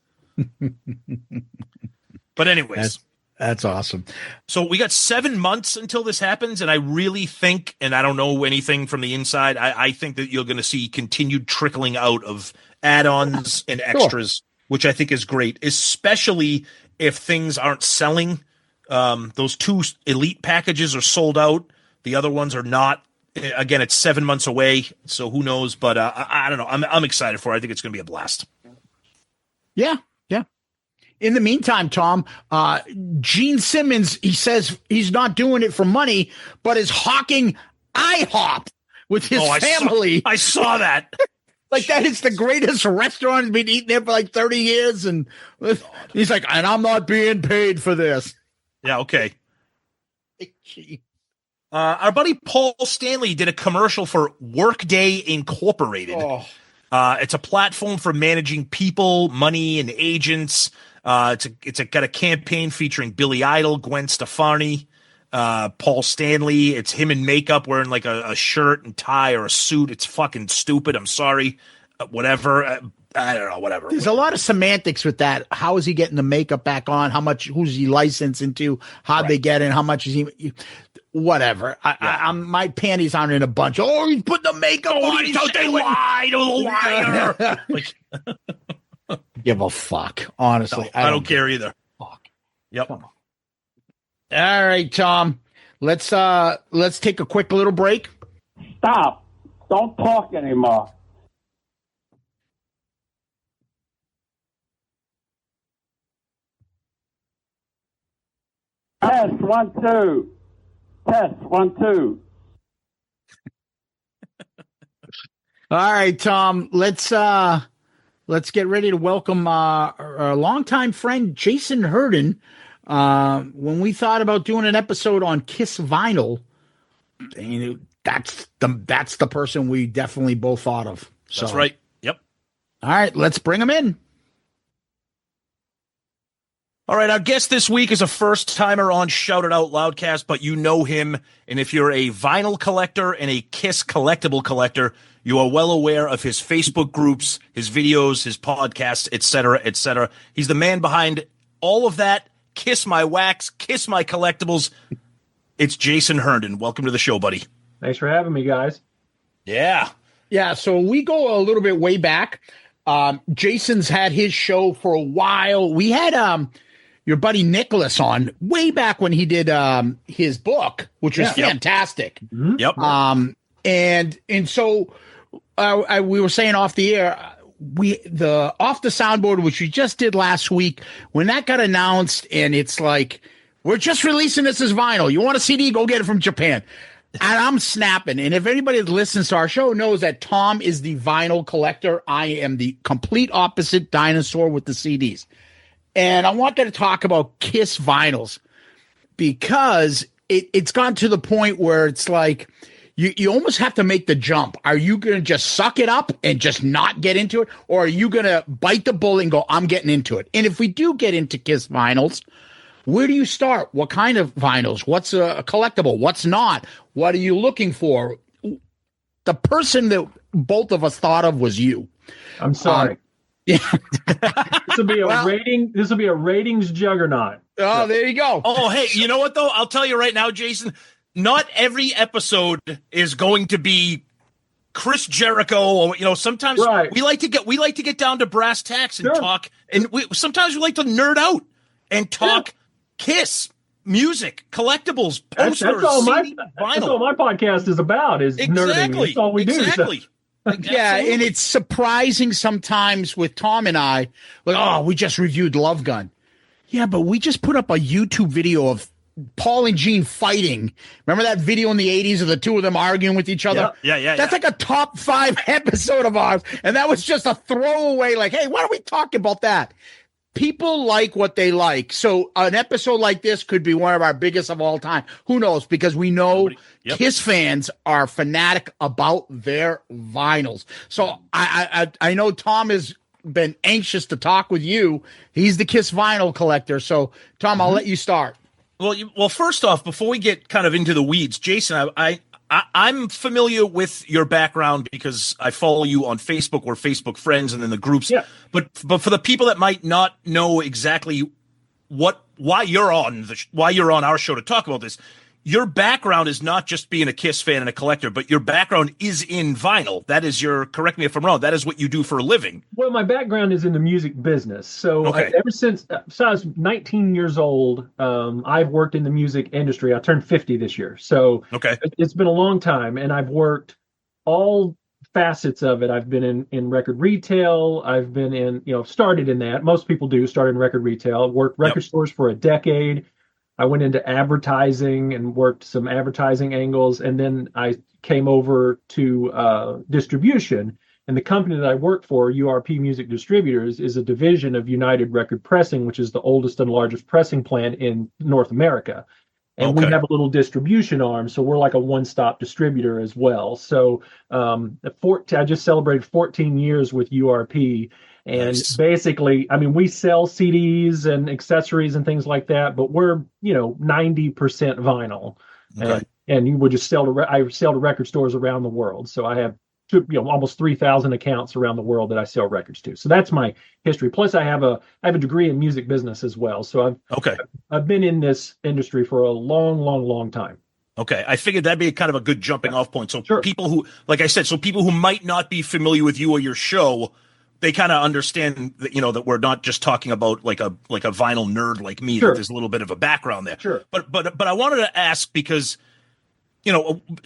But anyways, that's awesome. So we got 7 months until this happens, and I really think, and I don't know anything from the inside, I think that you're going to see continued trickling out of add-ons and extras, which I think is great, especially if things aren't selling. Those 2 elite packages are sold out. The other ones are not. Again, it's 7 months away, so who knows? But I don't know. I'm excited for it. I think it's going to be a blast. Yeah. In the meantime, Tom, Gene Simmons, he says he's not doing it for money, but is hawking IHOP with his family. I saw that. Like that is the greatest restaurant. He's been eating there for like 30 years. And he's like, and I'm not being paid for this. Yeah, okay. Our buddy Paul Stanley did a commercial for Workday Incorporated. It's a platform for managing people, money, and agents. It's got a campaign featuring Billy Idol, Gwen Stefani, Paul Stanley. It's him in makeup wearing like a shirt and tie or a suit. It's fucking stupid. I'm sorry. Whatever. I don't know, whatever. There's a lot of semantics with that. How is he getting the makeup back on? How much? Who's he licensed into? How'd they get in? How much is he? Whatever. I'm my panties aren't in a bunch. Oh, he's putting the makeup on. He's out there lied. Liar. Like, give a fuck. Honestly, I don't care either. Fuck. Yep. All right, Tom. Let's take a quick little break. Stop. Don't talk anymore. Test 1 2. Test 1 2. All right, Tom. Let's get ready to welcome our longtime friend Jason Herden. When we thought about doing an episode on Kiss vinyl, that's the person we definitely both thought of. That's right. Yep. All right, let's bring him in. All right, our guest this week is a first-timer on Shout It Out Loudcast, but you know him, and if you're a vinyl collector and a Kiss collectible collector, you are well aware of his Facebook groups, his videos, his podcasts, etc., etc. He's the man behind all of that. Kiss My Wax, Kiss My Collectibles. It's Jason Herndon. Welcome to the show, buddy. Thanks for having me, guys. Yeah. Yeah, so we go a little bit way back. Jason's had his show for a while. We had your buddy Nicholas on way back when he did his book, which was fantastic. Yep. And so we were saying off the air, off the soundboard, which we just did last week, when that got announced, and it's like, we're just releasing this as vinyl. You want a CD? Go get it from Japan. And I'm snapping. And if anybody that listens to our show knows that Tom is the vinyl collector, I am the complete opposite dinosaur with the CDs. And I wanted to talk about Kiss vinyls because it's gone to the point where it's like you almost have to make the jump. Are you going to just suck it up and just not get into it? Or are you going to bite the bullet and go, I'm getting into it? And if we do get into Kiss vinyls, where do you start? What kind of vinyls? What's a collectible? What's not? What are you looking for? The person that both of us thought of was you. I'm sorry. Yeah. This will be a rating. This will be a ratings juggernaut. Oh, there you go. Oh, hey, you know what though? I'll tell you right now, Jason. Not every episode is going to be Chris Jericho. Or, sometimes we like to get down to brass tacks and talk. And sometimes we like to nerd out and talk Kiss music, collectibles, posters. That's all my podcast is about. Is nerding. That's all we do. Exactly. Yeah, and it's surprising sometimes with Tom and I, like, we just reviewed Love Gun. Yeah, but we just put up a YouTube video of Paul and Gene fighting. Remember that video in the 80s of the two of them arguing with each other? Yeah. That's like a top 5 episode of ours. And that was just a throwaway, like, hey, why don't we talk about that? People like what they like. So an episode like this could be one of our biggest of all time. Who knows? Because we know Kiss fans are fanatic about their vinyls. So I know Tom has been anxious to talk with you. He's the Kiss vinyl collector. So Tom, I'll let you start. Well, first off, before we get kind of into the weeds, Jason, I'm familiar with your background because I follow you on Facebook. We're Facebook friends and then the groups. Yeah. But for the people that might not know exactly why you're on our show to talk about this, your background is not just being a Kiss fan and a collector, but your background is in vinyl. That is correct me if I'm wrong, that is what you do for a living. Well, my background is in the music business. So ever since I was 19 years old, I've worked in the music industry. I turned 50 this year. So it's been a long time, and I've worked all facets of it. I've been in record retail. I've been in, started in that. Most people do start in record retail. Worked record stores for a decade. I went into advertising and worked some advertising angles, and then I came over to distribution. And the company that I work for, URP Music Distributors, is a division of United Record Pressing, which is the oldest and largest pressing plant in North America. And we have a little distribution arm, so we're like a one-stop distributor as well. So I just celebrated 14 years with URP. And basically, I mean, we sell CDs and accessories and things like that, but we're, 90% vinyl. And you would just I sell to record stores around the world. So I have almost 3,000 accounts around the world that I sell records to. So that's my history. Plus, I have a degree in music business as well. So I've been in this industry for a long, long, long time. Okay, I figured that'd be kind of a good jumping off point. So people who, like I said, people who might not be familiar with you or your show, they kind of understand that, that we're not just talking about like a vinyl nerd like me. That there's a little bit of a background there. Sure. But I wanted to ask because,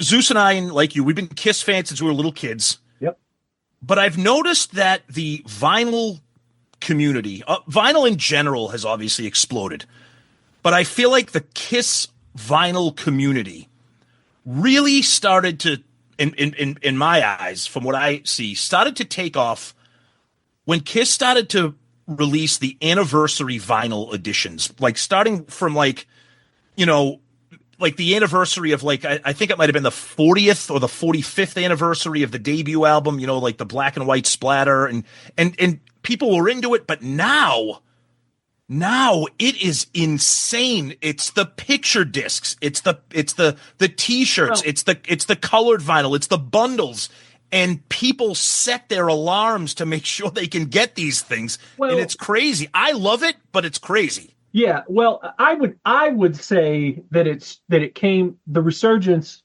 Zeus and I, and like you, we've been Kiss fans since we were little kids. Yep. But I've noticed that the vinyl community, vinyl in general, has obviously exploded. But I feel like the Kiss vinyl community really started to, in my eyes, from what I see, started to take off when Kiss started to release the anniversary vinyl editions, like starting from like the anniversary of I think it might have been the 40th or the 45th anniversary of the debut album, like the black and white splatter, and people were into it. But now it is insane. It's the picture discs. It's the t-shirts. It's the colored vinyl. It's the bundles. And people set their alarms to make sure they can get these things. And it's crazy. I love it, but it's crazy. Yeah. Well, I would say that the resurgence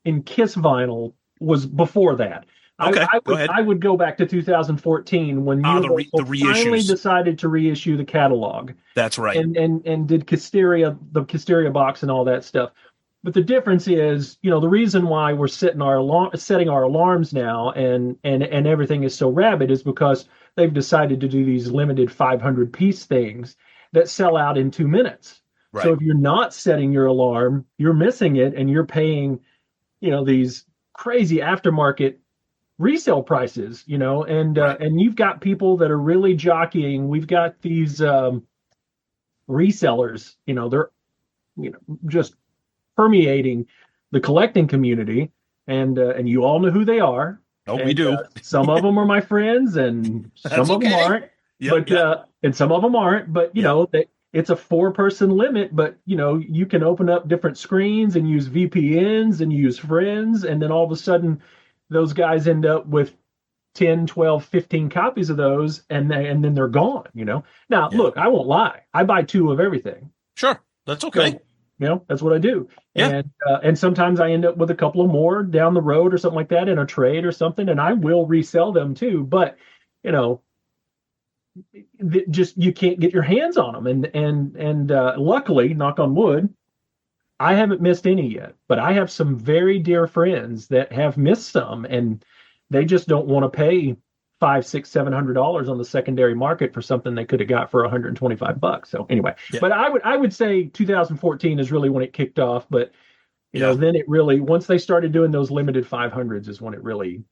in Kiss vinyl was before that. Okay, go ahead. I would go back to 2014 when Universal finally decided to reissue the catalog. That's right. And did the Hysteria box and all that stuff. But the difference is, the reason why we're setting our alarms now and everything is so rabid is because they've decided to do these limited 500-piece things that sell out in 2 minutes. Right. So if you're not setting your alarm, you're missing it, and you're paying, these crazy aftermarket resale prices, and you've got people that are really jockeying. We've got these resellers, they're, just permeating the collecting community, and you all know who they are. Oh, we do. Some of them are my friends, and some of them aren't. And some of them aren't. But it's a 4-person limit. But you can open up different screens and use VPNs and use friends, and then all of a sudden, those guys end up with 10, 12, 15 copies of those, and then they're gone. Now, look, I won't lie. I buy 2 of everything. Sure, that's okay. So, that's what I do. Yeah. And sometimes I end up with a couple of more down the road or something like that in a trade or something, and I will resell them too. But, just you can't get your hands on them. And luckily, knock on wood, I haven't missed any yet. But I have some very dear friends that have missed some, and they just don't want to pay $500, $600, $700 on the secondary market for something they could have got for $125. So anyway, but I would say 2014 is really when it kicked off. But then it really, once they started doing those limited 500s, is when it really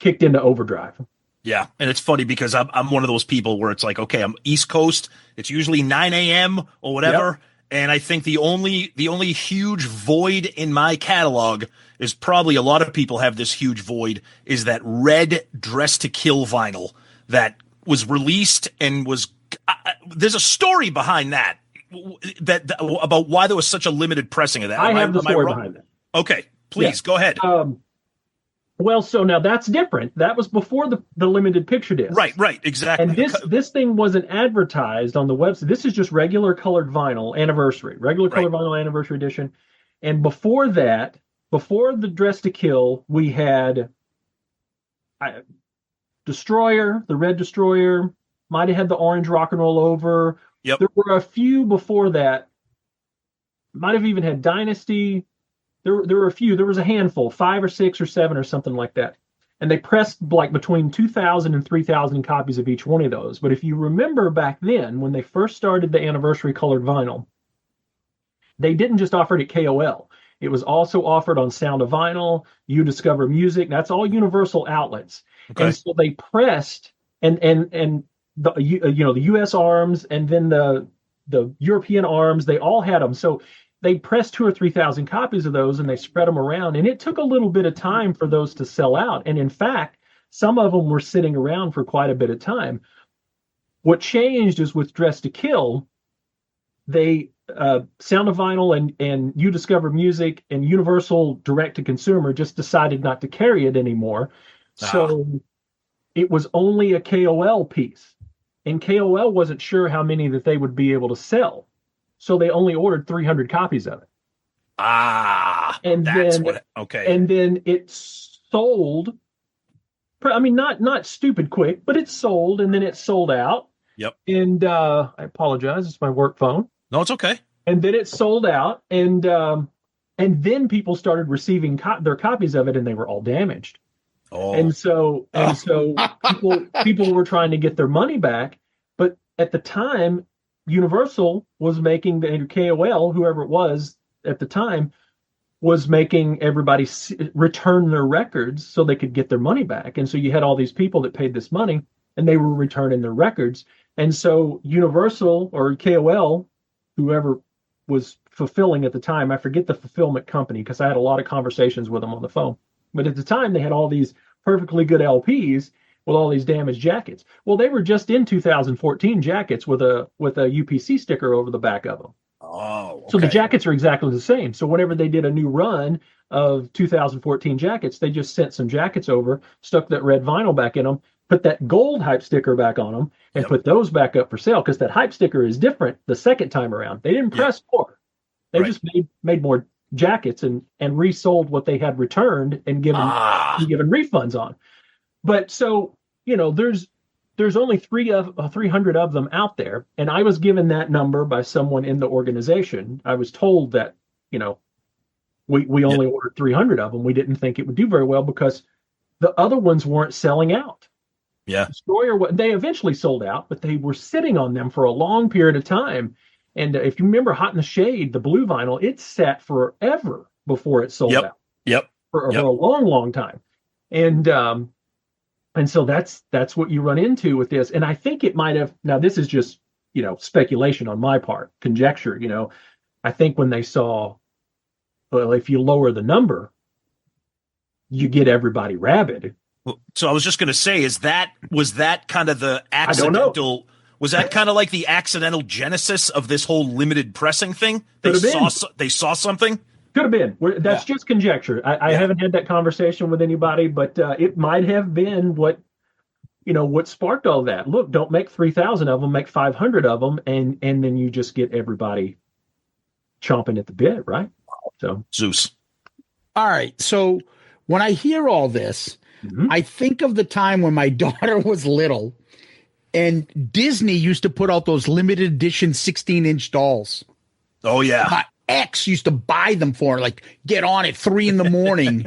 kicked into overdrive. Yeah, and it's funny because I'm one of those people where it's like, okay, I'm East Coast. It's usually 9 a.m. or whatever. Yep. And I think the only huge void in my catalog is probably a lot of people have this huge void is that red Dress to Kill vinyl that was released and was there's a story behind that about why there was such a limited pressing of that. I have the story behind that. Okay, please go ahead. Well, so now that's different. That was before the limited picture disc. Right, exactly. And this thing wasn't advertised on the website. This is just regular colored vinyl anniversary, regular colored vinyl anniversary edition. And before that, before the Dress to Kill, we had Destroyer, the Red Destroyer, might have had the orange Rock and Roll Over. Yep. There were a few before that. Might have even had Dynasty. There were a few. There was a handful, 5 or 6 or 7 or something like that. And they pressed like between 2,000 and 3,000 copies of each one of those. But if you remember back then, when they first started the anniversary colored vinyl, they didn't just offer it at KOL. It was also offered on Sound of Vinyl, You Discover Music. That's all Universal outlets. Okay. And so they pressed, and the the U.S. arms and then the European arms, they all had them. So they pressed 2,000 or 3,000 copies of those, and they spread them around. And it took a little bit of time for those to sell out. And in fact, some of them were sitting around for quite a bit of time. What changed is with Dress to Kill, they Sound of Vinyl and You Discover Music and Universal Direct to Consumer just decided not to carry it anymore. So it was only a KOL piece. And KOL wasn't sure how many that they would be able to sell. So they only ordered 300 copies of it. And then it sold. I mean, not stupid quick, but it sold, and then it sold out. Yep. And I apologize, it's my work phone. No, it's okay. And then it sold out, and then people started receiving their copies of it, and they were all damaged. Oh. And so people were trying to get their money back, but at the time, Universal was making the KOL, whoever it was at the time, was making everybody return their records so they could get their money back. And so you had all these people that paid this money, and they were returning their records. And so Universal or KOL, whoever was fulfilling at the time, I forget the fulfillment company because I had a lot of conversations with them on the phone. But at the time, they had all these perfectly good LPs with all these damaged jackets. Well, they were just in 2014 jackets with a UPC sticker over the back of them. Oh, okay. So the jackets are exactly the same. So whenever they did a new run of 2014 jackets, they just sent some jackets over, stuck that red vinyl back in them, put that gold hype sticker back on them, and put those back up for sale because that hype sticker is different the second time around. They didn't press more. They just made more jackets and resold what they had returned and given refunds on. But so, there's only 300 of them out there. And I was given that number by someone in the organization. I was told that, we only ordered 300 of them. We didn't think it would do very well because the other ones weren't selling out. Yeah. Destroyer, they eventually sold out, but they were sitting on them for a long period of time. And if you remember Hot in the Shade, the blue vinyl, it sat forever before it sold out. Yep. For a long, long time. And so that's what you run into with this. And I think it might have, now this is just, speculation on my part, conjecture, I think when they saw, well, if you lower the number, you get everybody rabid. So I was just going to say, was that kind of the accidental? I don't know. Was that kind of like the accidental genesis of this whole limited pressing thing? They saw something. Could have been. That's just conjecture. I haven't had that conversation with anybody, but it might have been what sparked all that. Look, don't make 3,000 of them, make 500 of them, and then you just get everybody chomping at the bit, right? So Zeus. All right. So when I hear all this, I think of the time when my daughter was little and Disney used to put out those limited edition 16-inch dolls. Oh, yeah. My ex used to buy them for her, like get on at 3 a.m.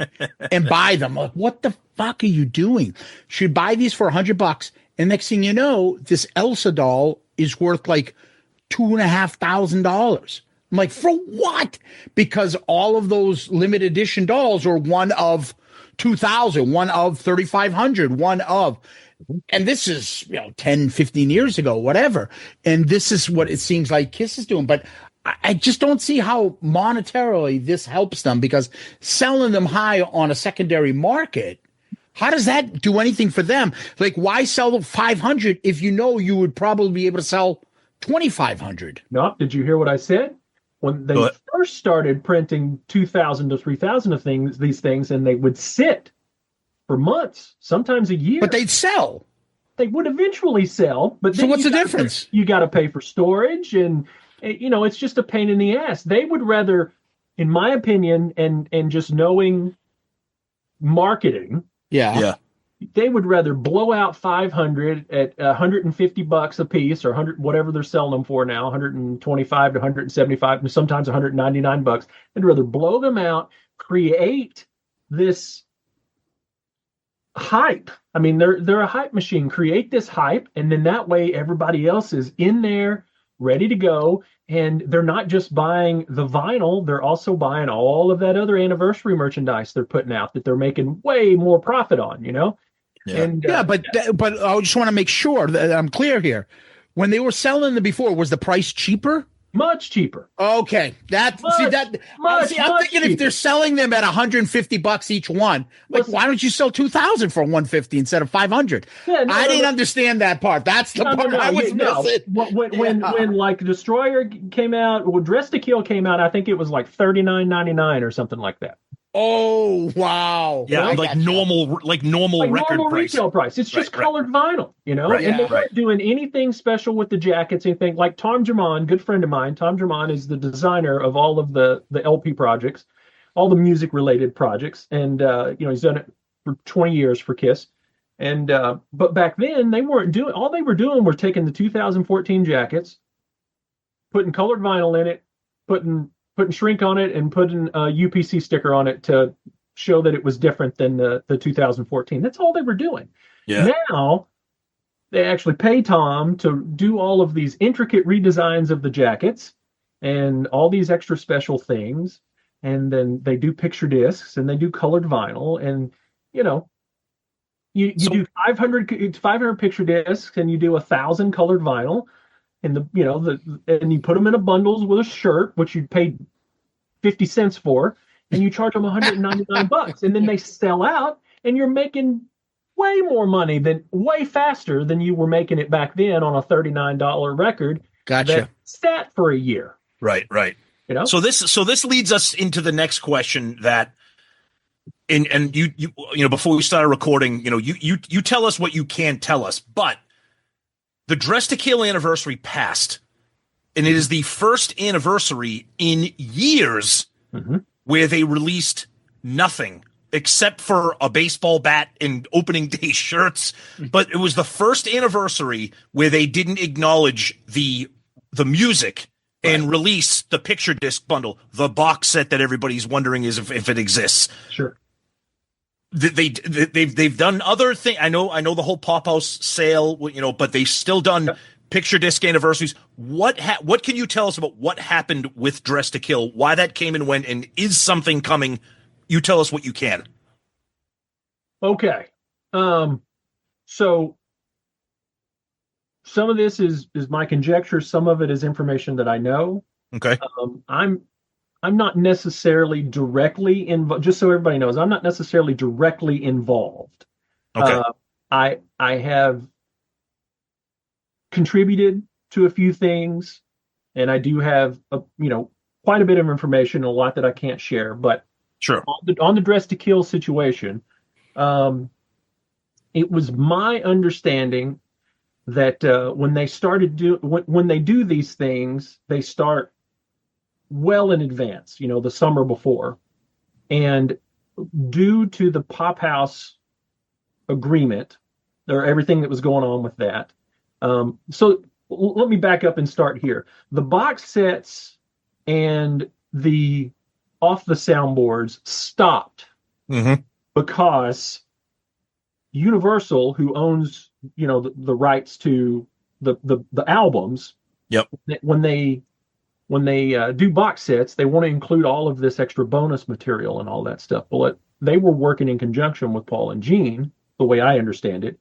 and buy them. Like, what the fuck are you doing? She'd buy these for $100. And next thing you know, this Elsa doll is worth like $2,500. I'm like, for what? Because all of those limited edition dolls are one of 2,000, one of 3,500, one of, and this is 10, 15 years ago, whatever. And this is what it seems like Kiss is doing. But I just don't see how monetarily this helps them, because selling them high on a secondary market, how does that do anything for them? Like, why sell 500 if you would probably be able to sell 2,500? No, did you hear what I said? When they first started printing 2,000 to 3,000 of these things, and they would sit for months, sometimes a year. But they'd sell. They would eventually sell. But so what's the difference? You got to pay for storage, and it's just a pain in the ass. They would rather, in my opinion, and just knowing marketing, they would rather blow out 500 at $150 a piece, or 100, whatever they're selling them for now, 125 to 175, and sometimes $199. They'd rather blow them out, create this hype. I mean, they're a hype machine. Create this hype, and then that way everybody else is in there, ready to go. And they're not just buying the vinyl, they're also buying all of that other anniversary merchandise they're putting out that they're making way more profit on, Yeah, and, but I just want to make sure that I'm clear here. When they were selling them before, was the price cheaper? Much cheaper. Okay, I'm thinking if they're selling them at $150 each one, like why don't you sell 2,000 for $150 instead of 500? Yeah, I didn't understand that part. That's the part I was missing. When like Destroyer came out, when Dress to Kill came out, I think it was like $39.99 or something like that. Oh wow! Yeah, like normal record normal price. Retail price. It's just colored vinyl, and they weren't doing anything special with the jackets. Anything like Tom German, good friend of mine. Tom German is the designer of all of the LP projects, all the music related projects, and he's done it for 20 years for Kiss. And but back then they weren't doing. All they were doing were taking the 2014 jackets, putting colored vinyl in it, putting shrink on it, and putting a UPC sticker on it to show that it was different than the 2014. That's all they were doing. Yeah. Now they actually pay Tom to do all of these intricate redesigns of the jackets and all these extra special things. And then they do picture discs and they do colored vinyl. And, you do 500 picture discs and you do 1,000 colored vinyl. And and you put them in a bundles with a shirt, which you paid 50 cents for, and you charge them $199, and then they sell out, and you're making way more money way faster than you were making it back then on a $39 record. Gotcha. That sat for a year. Right. So this leads us into the next question that, and you before we started recording, you tell us what you can tell us, but the Dress to Kill anniversary passed, and it is the first anniversary in years where they released nothing except for a baseball bat and opening day shirts. But it was the first anniversary where they didn't acknowledge the music and release the picture disc bundle, the box set that everybody's wondering is if it exists. Sure. They've done other things. I know the whole Pop House sale, but they've still done picture disc anniversaries. What can you tell us about what happened with Dress to Kill? Why that came and went, and is something coming? You tell us what you can. Okay. So some of this is my conjecture. Some of it is information that I know. Okay. I'm not necessarily directly involved. Just so everybody knows, I'm not necessarily directly involved. Okay. I have contributed to a few things, and I do have quite a bit of information, a lot that I can't share. But sure, on the Dress to Kill situation, it was my understanding that when they do these things, they start well in advance, the summer before. And due to the Pop House agreement, or everything that was going on with that. So let me back up and start here. The box sets and the off the soundboards stopped because Universal, who owns, the rights to the albums, when they do box sets, they want to include all of this extra bonus material and all that stuff. Well, they were working in conjunction with Paul and Gene, the way I understand it,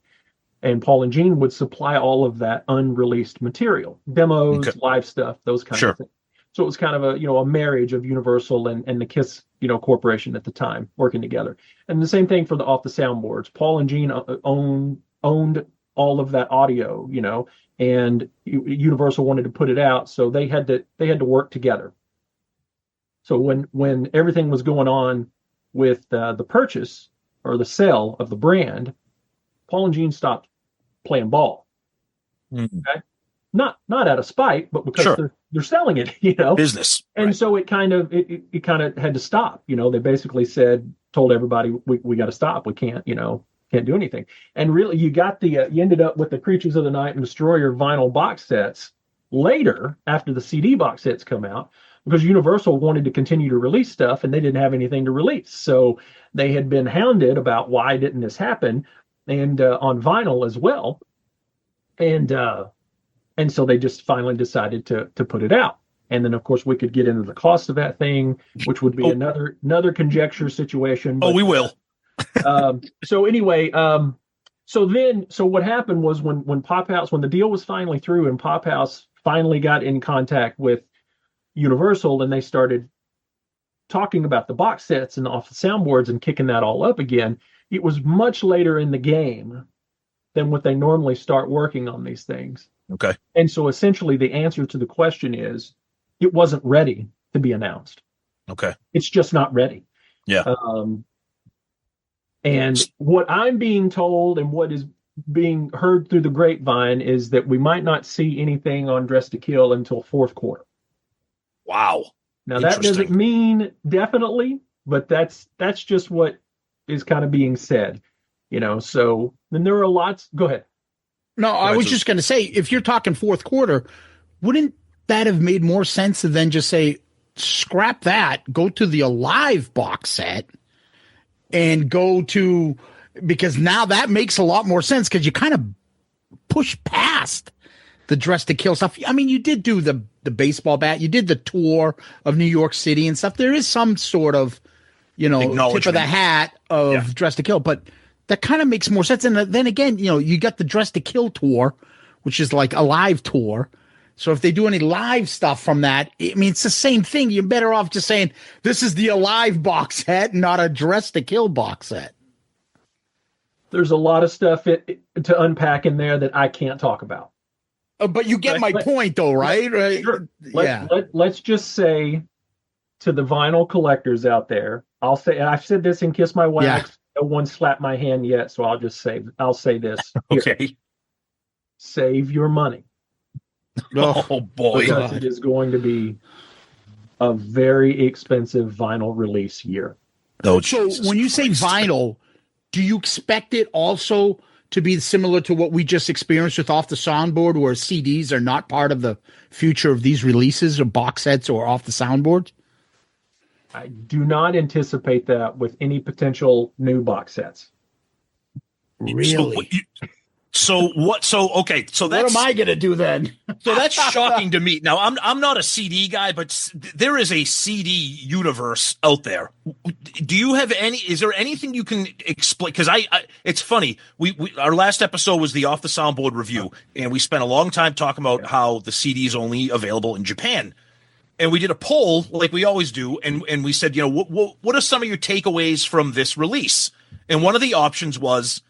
and Paul and Gene would supply all of that unreleased material, demos, live stuff, those kinds of things. So it was kind of a marriage of Universal and the Kiss corporation at the time working together. And the same thing for the off the soundboards. Paul and Gene owned all of that audio, and Universal wanted to put it out, so they had to work together. So when everything was going on with the purchase or the sale of the brand, Paul and Gene stopped playing ball. Okay, not out of spite, but because they're selling it, business. And so it kind of had to stop. They basically told everybody we got to stop. We can't do anything. And really, you ended up with the Creatures of the Night and Destroyer vinyl box sets later, after the CD box sets come out, because Universal wanted to continue to release stuff and they didn't have anything to release. So they had been hounded about why didn't this happen, and on vinyl as well. And so they just finally decided to put it out. And then, of course, we could get into the cost of that thing, which would be another conjecture situation. But, we will. So anyway, so what happened was when Pop House, when the deal was finally through and Pop House finally got in contact with Universal and they started talking about the box sets and off the soundboards and kicking that all up again, it was much later in the game than what they normally start working on these things. Okay. And so essentially the answer to the question is it wasn't ready to be announced. Okay. It's just not ready. Yeah. And what I'm being told and what is being heard through the grapevine is that we might not see anything on Dress to Kill until fourth quarter. Wow. Now that doesn't mean definitely, but that's just what is kind of being said, so then there are lots. Go ahead. No, I was just going to say, if you're talking fourth quarter, wouldn't that have made more sense than just say, scrap that, go to the Alive box set and go to, because now that makes a lot more sense because you kind of push past the Dress to Kill stuff. I mean, you did do the baseball bat, you did the tour of New York City and stuff. There is some sort of, tip of the hat of Dress to Kill, but that kind of makes more sense. And then again, you got the Dress to Kill tour, which is like a live tour. So if they do any live stuff from that, it's the same thing. You're better off just saying, this is the Alive box set, not a Dress to Kill box set. There's a lot of stuff to unpack in there that I can't talk about. But you get my point, though, right? Right. Sure. Let's just say to the vinyl collectors out there, I'll say, and I've said this in Kiss My Wax. Yeah. No one slapped my hand yet, so I'll say this. Okay. Here. Save your money. Oh boy. Because it is going to be a very expensive vinyl release year. Oh, so when you say vinyl, do you expect it also to be similar to what we just experienced with Off the Soundboard, where CDs are not part of the future of these releases or box sets or off the soundboard? I do not anticipate that with any potential new box sets. Really? So what? So okay. So that's, what am I going to do then? So that's shocking to me. Now I'm not a CD guy, but there is a CD universe out there. Do you have any? Is there anything you can explain? Because it's funny. We our last episode was the Off the Soundboard review, and we spent a long time talking about how the CD is only available in Japan. And we did a poll like we always do, and we said, what are some of your takeaways from this release? And one of the options was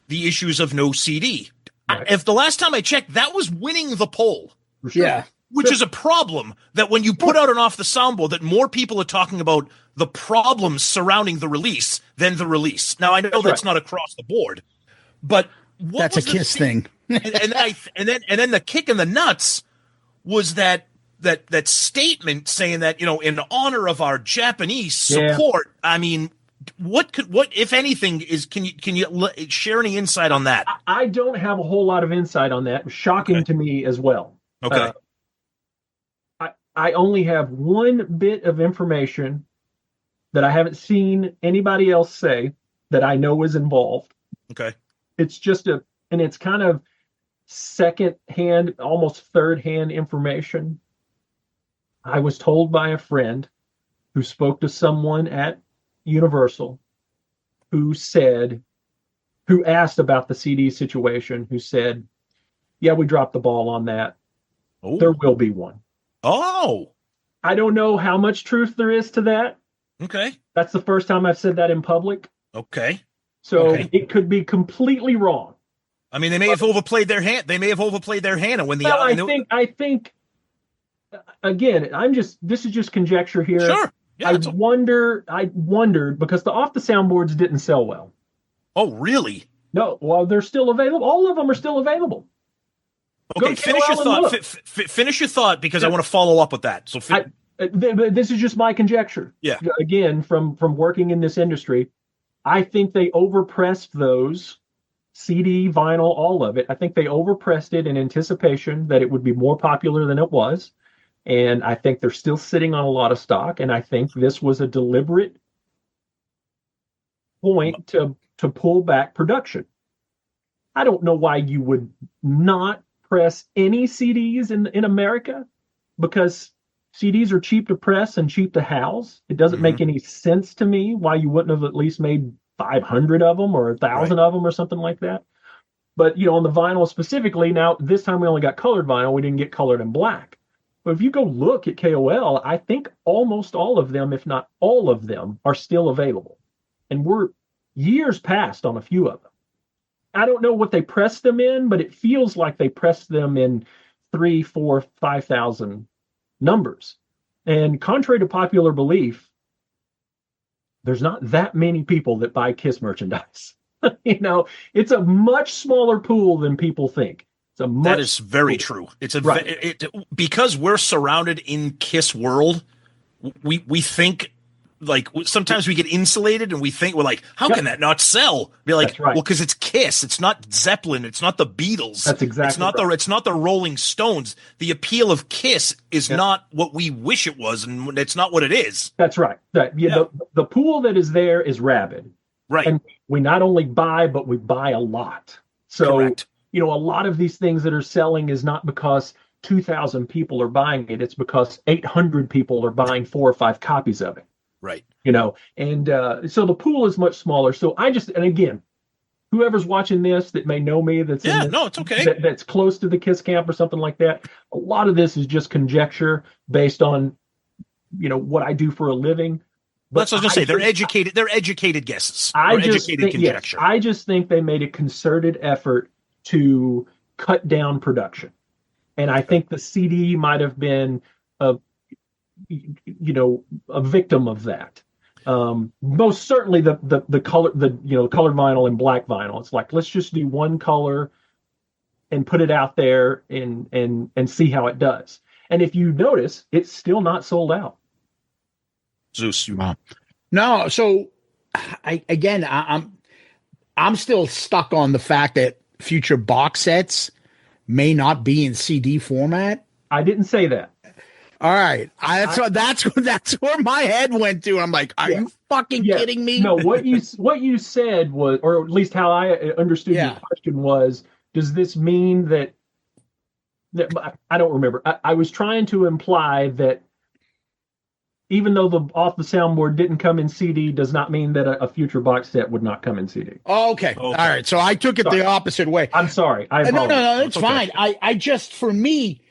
the issues of no CD. Right. If the last time I checked, that was winning the poll. Sure. Yeah. Which is a problem, that when you put out an Off the Soundboard, that more people are talking about the problems surrounding the release than the release. Now, I know that's not across the board, but that's a Kiss thing. and then the kick in the nuts was that statement saying that, in honor of our Japanese support. Yeah. I mean, what if anything can you share any insight on that? I don't have a whole lot of insight on that. It was shocking to me as well. Okay. I only have one bit of information that I haven't seen anybody else say that I know is involved. Okay. It's just and it's kind of second-hand, almost third-hand information. I was told by a friend who spoke to someone at Universal who asked about the CD situation, who said, yeah, we dropped the ball on that. Oh. There will be one. Oh. I don't know how much truth there is to that. Okay. That's the first time I've said that in public. Okay. So it could be completely wrong. I mean, they may have overplayed their hand. They may have overplayed their hand. And when I think again, this is just conjecture here. Sure. Yeah, I wondered because the Off the Soundboards didn't sell well. Oh, really? No. Well, they're still available. All of them are still available. Okay, finish your thought. Finish your thought, because I want to follow up with that. So this is just my conjecture. Yeah. Again, from working in this industry, I think they overpressed those CD, vinyl, all of it. I think they overpressed it in anticipation that it would be more popular than it was. And I think they're still sitting on a lot of stock. And I think this was a deliberate point to pull back production. I don't know why you would not press any CDs in America, because CDs are cheap to press and cheap to house. It doesn't make any sense to me why you wouldn't have at least made 500 of them or 1,000 of them or something like that. But, on the vinyl specifically, now this time we only got colored vinyl. We didn't get colored and black. But if you go look at KOL, I think almost all of them, if not all of them, are still available. And we're years past on a few of them. I don't know what they pressed them in, but it feels like they pressed them in 3, 4, 5,000 numbers. And contrary to popular belief, there's not that many people that buy KISS merchandise. It's a much smaller pool than people think. That is very true. It's because we're surrounded in KISS world. We think like sometimes we get insulated and we think we're like, how can that not sell? Be like, well, because it's KISS. It's not Zeppelin. It's not the Beatles. That's exactly. It's not the Rolling Stones. The appeal of KISS is not what we wish it was, and it's not what it is. That's right. The pool that is there is rabid. Right. And we not only buy, but we buy a lot. So, correct. A lot of these things that are selling is not because 2,000 people are buying it. It's because 800 people are buying 4 or 5 copies of it. Right. And so the pool is much smaller. So and again, whoever's watching this that may know me, it's okay. That's close to the KISS camp or something like that. A lot of this is just conjecture based on, what I do for a living. But that's what I was going to say. They're educated guesses. Conjecture. I just think they made a concerted effort to cut down production. And I think the CD might have been a victim of that. Most certainly the color, colored vinyl and black vinyl. It's like, let's just do one color and put it out there and see how it does. And if you notice, it's still not sold out. Zeus. No, so I'm still stuck on the fact that future box sets may not be in CD format. I didn't say that. All right, that's where my head went to. I'm like, are you fucking kidding me? No, what you said was, or at least how I understood your question was, does this mean that I don't remember. I was trying to imply that even though the Off the Soundboard didn't come in CD, does not mean that a future box set would not come in CD. Oh, okay. All right. So I took it the opposite way. I'm sorry. No, it's fine. I just, for me,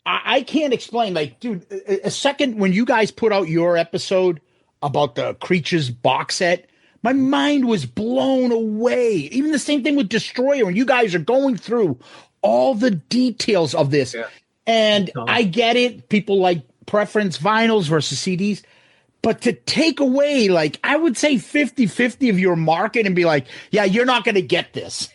I can't explain. Like, dude, a second when you guys put out your episode about the Creatures box set, my mind was blown away. Even the same thing with Destroyer, when you guys are going through all the details of this. Yeah. And I get it. People like preference vinyls versus CDs, but to take away, like, I would say 50-50 of your market and be like, yeah, you're not going to get this.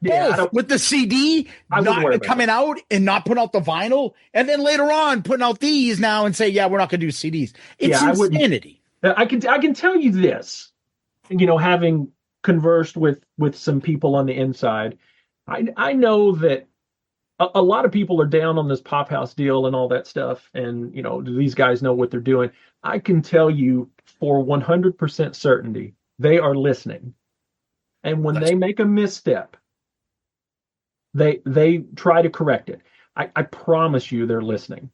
Both with the CD not coming out and not putting out the vinyl, and then later on putting out these now and say, yeah, we're not going to do CDs. It's insanity. I can tell you this, having conversed with some people on the inside, I know that a lot of people are down on this Pop House deal and all that stuff. And, do these guys know what they're doing? I can tell you for 100% certainty, they are listening. And when they make a misstep, they try to correct it. I promise you they're listening.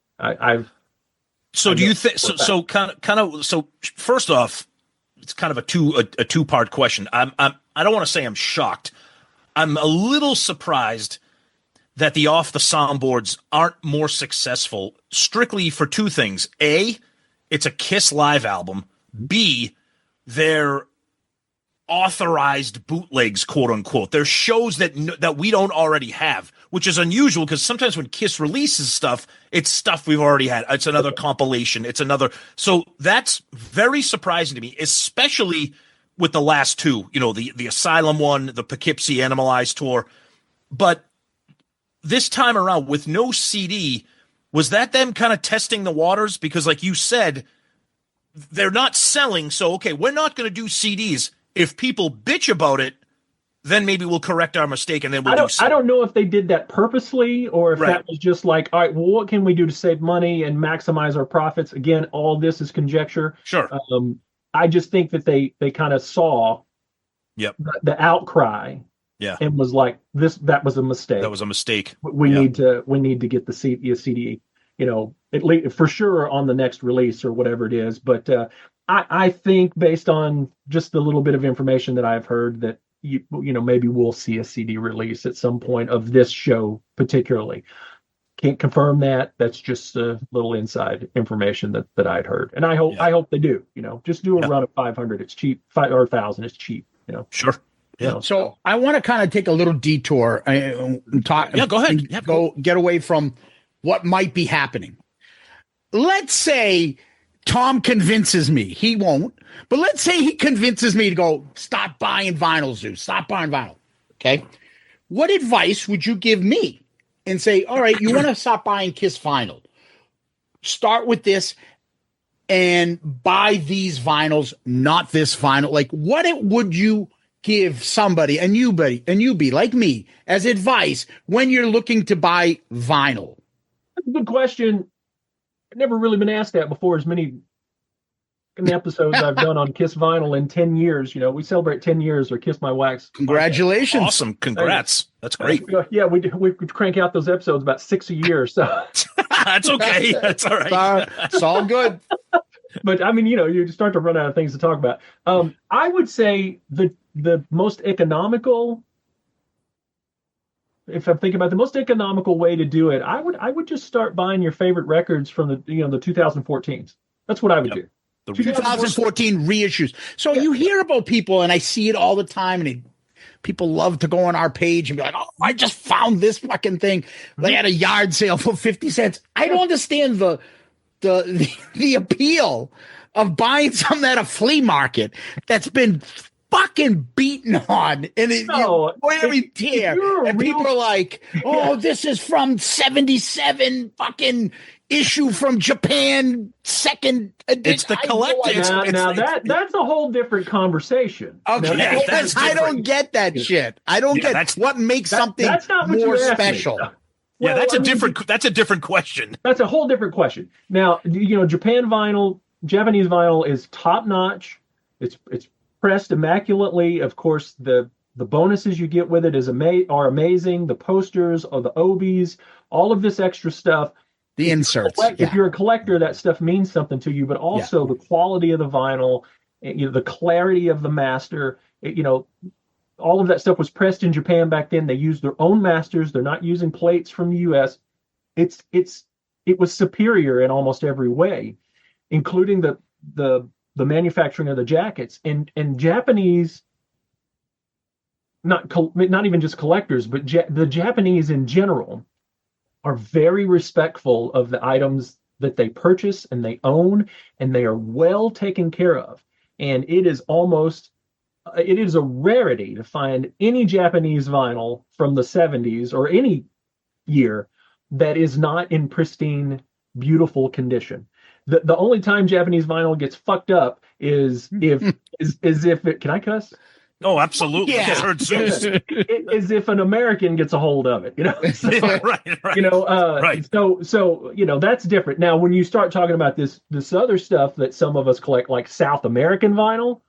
So do you think, so first off, it's kind of a two-part question. I don't want to say I'm shocked. I'm a little surprised that the Off the Soundboards aren't more successful, strictly for two things. A, it's a KISS live album. B, they're authorized bootlegs, quote unquote. They're shows that we don't already have, which is unusual because sometimes when KISS releases stuff, it's stuff we've already had. It's another compilation. So that's very surprising to me, especially with the last two, the Asylum one, the Poughkeepsie Animalized tour. But this time around with no CD, was that them kind of testing the waters? Because like you said, they're not selling. So, okay, we're not going to do CDs. If people bitch about it, then maybe we'll correct our mistake and then we'll do something. I don't know if they did that purposely or if that was just like, all right, well, what can we do to save money and maximize our profits? Again, all this is conjecture. Sure. I just think that they kind of saw the outcry. Yeah, and was like, that was a mistake. That was a mistake. We need to get the CD, at least for sure on the next release or whatever it is. But I think based on just the little bit of information that I've heard that maybe we'll see a CD release at some point of this show particularly. can't confirm that. That's just a little inside information that I'd heard, and I hope they do. Just do a run of 500. It's cheap. 5 or 1,000. It's cheap. Sure. Yeah. So I want to kind of take a little detour and talk. Yeah, go ahead. Yeah, go get away from what might be happening. Let's say Tom convinces me. He won't, but let's say he convinces me to go stop buying vinyl, Zeus. Stop buying vinyl. Okay. What advice would you give me? And say, all right, you want to stop buying Kiss vinyl. Start with this and buy these vinyls, not this vinyl. Like, what would you give somebody, a newbie like me, as advice when you're looking to buy vinyl? That's a good question. I've never really been asked that before. As many episodes I've done on Kiss vinyl in 10 years. We celebrate 10 years or Kiss My Wax. Congratulations. Awesome. Congrats. That's great. Yeah, we crank out those episodes about 6 a year. So that's okay. That's all right. It's all good. But I mean, you start to run out of things to talk about. I would say the most economical, if I'm thinking about the most economical way to do it, I would just start buying your favorite records from the 2014s. That's what I would do. 2014 reissues. So you hear about people, and I see it all the time, and people love to go on our page and be like, "Oh, I just found this fucking thing. They had a yard sale for 50 cents." I don't understand the appeal of buying something at a flea market that's been fucking beaten on and wear and tear. And people are like, "Oh, this is from 77 fucking issue from Japan, second edition." It's the collector. Now that's a whole different conversation. Okay, I don't get that shit. I don't get what makes something more special. Yeah, that's a different question. That's a whole different question. Now, Japanese vinyl is top notch. It's pressed immaculately. Of course, the bonuses you get with it are amazing. The posters or the obies, all of this extra stuff. The inserts. If you're a collector, that stuff means something to you, but also the quality of the vinyl, the clarity of the master, all of that stuff was pressed in Japan back then. They used their own masters. They're not using plates from the US. It was superior in almost every way, including the manufacturing of the jackets. And Japanese, not even just collectors, but the Japanese in general are very respectful of the items that they purchase and they own, and they are well taken care of. And it is a rarity to find any Japanese vinyl from the 70s or any year that is not in pristine, beautiful condition. The only time Japanese vinyl gets fucked up is if it, can I cuss? Oh, absolutely. Yeah. Is if an American gets a hold of it, So, right. Right. So that's different. Now, when you start talking about this other stuff that some of us collect, like South American vinyl,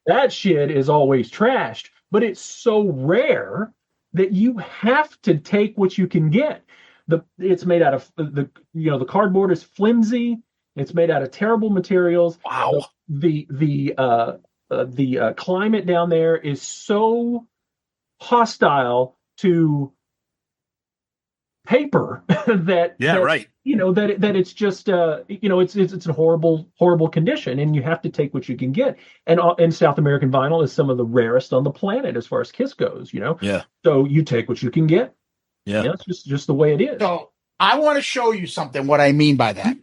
that shit is always trashed. But it's so rare that you have to take what you can get. It's made out of the cardboard is flimsy. It's made out of terrible materials. Wow. The climate down there is so hostile to paper that it's just it's a horrible condition, and you have to take what you can get. And South American vinyl is some of the rarest on the planet as far as Kiss goes. So you take what you can get. Yeah, it's just the way it is. So I want to show you something. What I mean by that.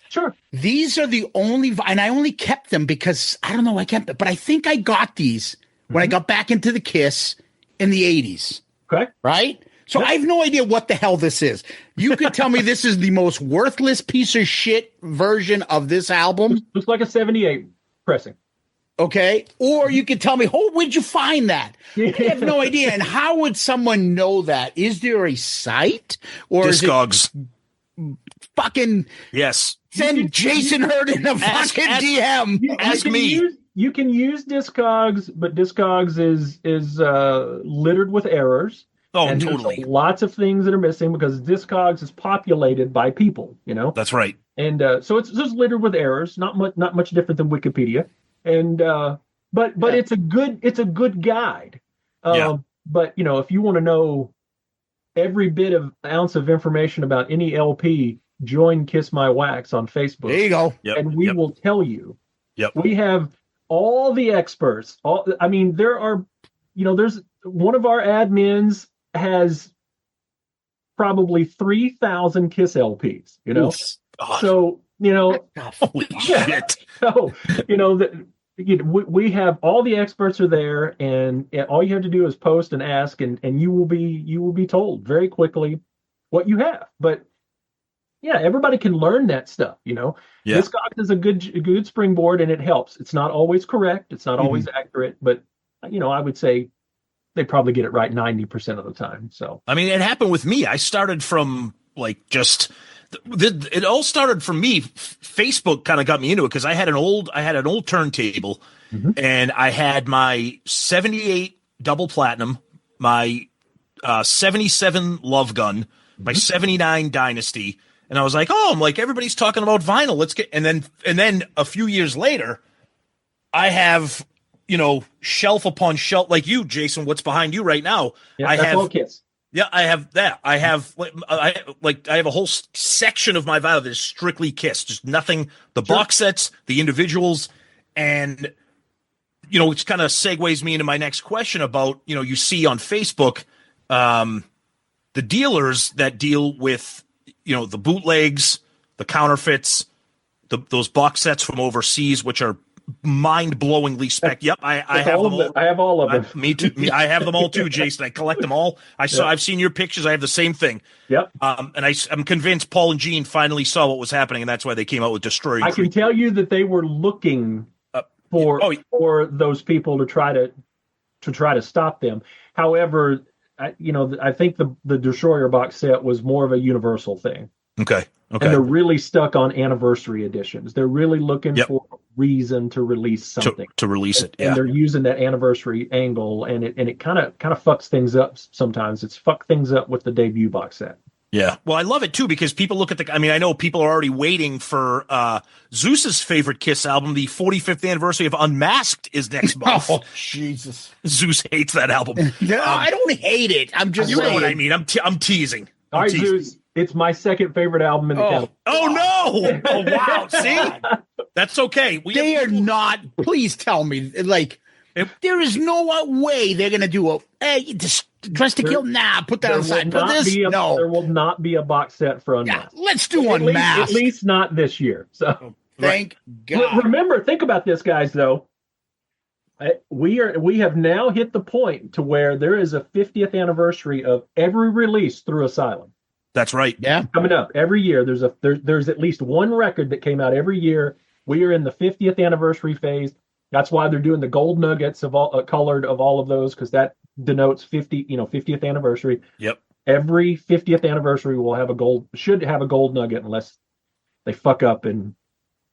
Sure. These are the only, and I only kept them because I don't know, I kept it, but I think I got these when I got back into the Kiss in the 80s. Okay. Right? So I have no idea what the hell this is. You could tell me this is the most worthless piece of shit version of this album. Looks like a 78 pressing. Okay. Or you could tell me, where'd you find that? I have no idea. And how would someone know that? Is there a site? Or Discogs. Fucking yes. Send Jason Herden a fucking DM. Ask me. You can use Discogs, but Discogs is littered with errors. Oh, and totally. Lots of things that are missing because Discogs is populated by people. That's right. And so it's just littered with errors. Not much different than Wikipedia. And but it's a good guide. But if you want to know every bit of ounce of information about any LP, join Kiss My Wax on Facebook. There you go. And we will tell you. Yep. We have all the experts. There are, there's one of our admins has probably 3,000 Kiss LPs, So, holy shit. So, we have all the experts are there, and all you have to do is post and ask, and you will be told very quickly what you have. But yeah, everybody can learn that stuff, Yeah. Discogs is a good springboard, and it helps. It's not always correct, it's not always accurate, but I would say they probably get it right 90% of the time. So I mean, it happened with me. I started from it all started from me. Facebook kind of got me into it because I had an old turntable, and I had my 78 double platinum, my 77 Love Gun, my 79 Dynasty, and I was like, everybody's talking about vinyl. Let's get and then a few years later, I have shelf upon shelf like you, Jason. What's behind you right now? Yeah, that's all Kiss. Yeah, I have that. I have I have a whole section of my vinyl that is strictly Kiss, just nothing. The box sets, the individuals, and which kind of segues me into my next question about you see on Facebook, the dealers that deal with the bootlegs, the counterfeits, those box sets from overseas, which are mind-blowingly spec. Yep, I have them all. I have all of them. Me too. I have them all too, Jason. I collect them all. I've seen your pictures. I have the same thing. Yep. And I'm convinced Paul and Gene finally saw what was happening, and that's why they came out with Destroying. I can tell you that they were looking for those people to try to stop them. However, I think the Destroyer box set was more of a universal thing. Okay. And they're really stuck on anniversary editions. They're really looking for a reason to release something. To release it, And they're using that anniversary angle, and it kind of fucks things up sometimes. It's fucked things up with the debut box set. Yeah. Well, I love it too because people look at I know people are already waiting for Zeus's favorite Kiss album. The 45th anniversary of Unmasked is next month. Oh, Jesus. Zeus hates that album. No, I don't hate it. I'm just saying. You know what I mean. I'm teasing. All right, Zeus. It's my second favorite album in the catalog. Oh, no. Oh, wow. See? That's okay. They are not. Please tell me. There is no way they're going to do Dress to Kill. Nah, put that aside. But there will not be a box set for Unmasked. Yeah, let's do Unmasked. At least not this year. So thank God. Remember, think about this, guys, though. We have now hit the point to where there is a 50th anniversary of every release through Asylum. That's right. Yeah. Coming up every year. There's at least one record that came out every year. We are in the 50th anniversary phase. That's why they're doing the gold nuggets of all colored of all of those, because that denotes 50th anniversary. Yep. Every 50th anniversary should have a gold nugget unless they fuck up and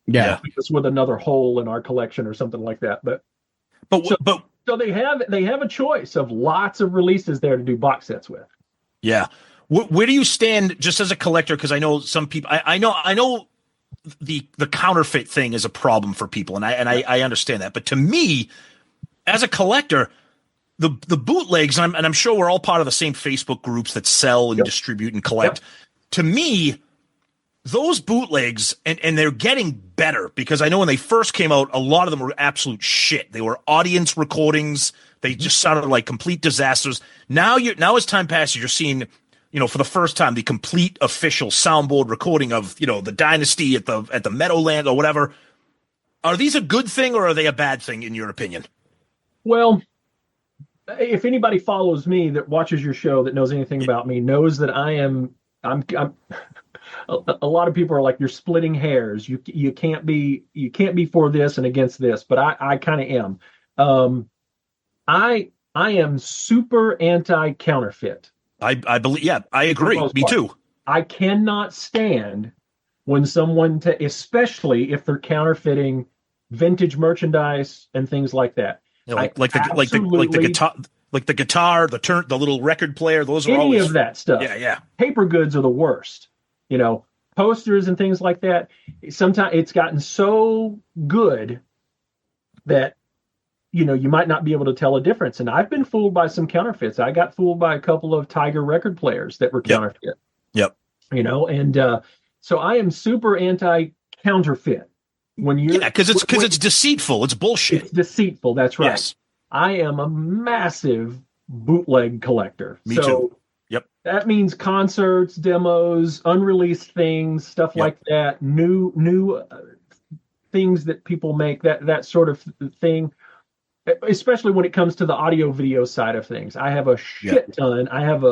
leave us with another hole in our collection or something like that. So they have a choice of lots of releases there to do box sets with. Yeah. Where do you stand just as a collector? Because I know some people. I know the counterfeit thing is a problem for people, and I understand that. But to me, as a collector, the bootlegs, and I'm sure we're all part of the same Facebook groups that sell and distribute and collect. Yep. To me, those bootlegs, and they're getting better because I know when they first came out, a lot of them were absolute shit. They were audience recordings. They just sounded like complete disasters. Now as time passes, you're seeing, for the first time, the complete official soundboard recording of, the Dynasty at the Meadowland or whatever. Are these a good thing or are they a bad thing in your opinion? Well, if anybody follows me that watches your show that knows anything about me knows that I'm a lot of people are like, you're splitting hairs. You can't be for this and against this, but I kind of am. I am super anti-counterfeit. I believe, I agree. Me too. I cannot stand when someone, especially if they're counterfeiting vintage merchandise and things like that. Like the guitar, the little record player. Those are any always of that stuff. Yeah. Paper goods are the worst. Posters and things like that. Sometimes it's gotten so good that you might not be able to tell a difference. And I've been fooled by some counterfeits. I got fooled by a couple of Tiger record players that were counterfeit. Yep. And so I am super anti-counterfeit. Because it's deceitful. It's bullshit. It's deceitful. That's right. Yes. I am a massive bootleg collector. Me too. Yep. That means concerts, demos, unreleased things, stuff like that. New things that people make. That sort of thing. Especially when it comes to the audio video side of things. I have a shit ton. I have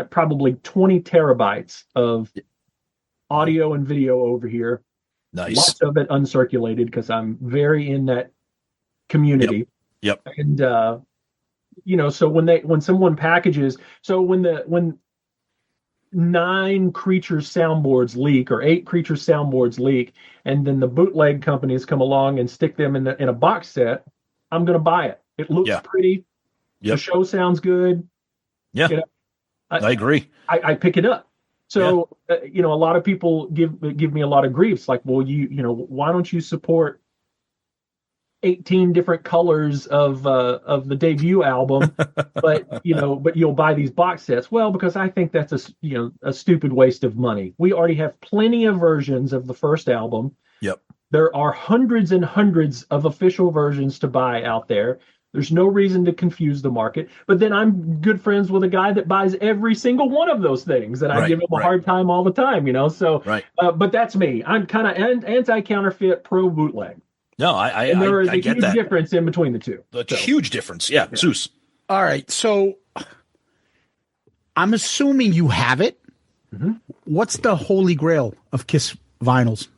probably 20 terabytes of audio and video over here. Nice. Lots of it uncirculated because I'm very in that community. Yep. And so when someone packages, so when 9 Creatures soundboards leak or 8 Creatures soundboards leak, and then the bootleg companies come along and stick them in a box set, I'm going to buy it. It looks pretty. The show sounds good. Yeah. I agree. I pick it up. So, a lot of people give me a lot of grief. It's like, well, why don't you support 18 different colors of the debut album, but you'll buy these box sets? Well, because I think that's a stupid waste of money. We already have plenty of versions of the first album. Yep. There are hundreds and hundreds of official versions to buy out there. There's no reason to confuse the market. But then I'm good friends with a guy that buys every single one of those things, and I give him a hard time all the time, So, but that's me. I'm kind of anti-counterfeit, pro-bootleg. No, I there is I a get huge that. difference in between the two. Huge difference. Yeah, Zeus. All right, so I'm assuming you have it. Mm-hmm. What's the holy grail of Kiss vinyls?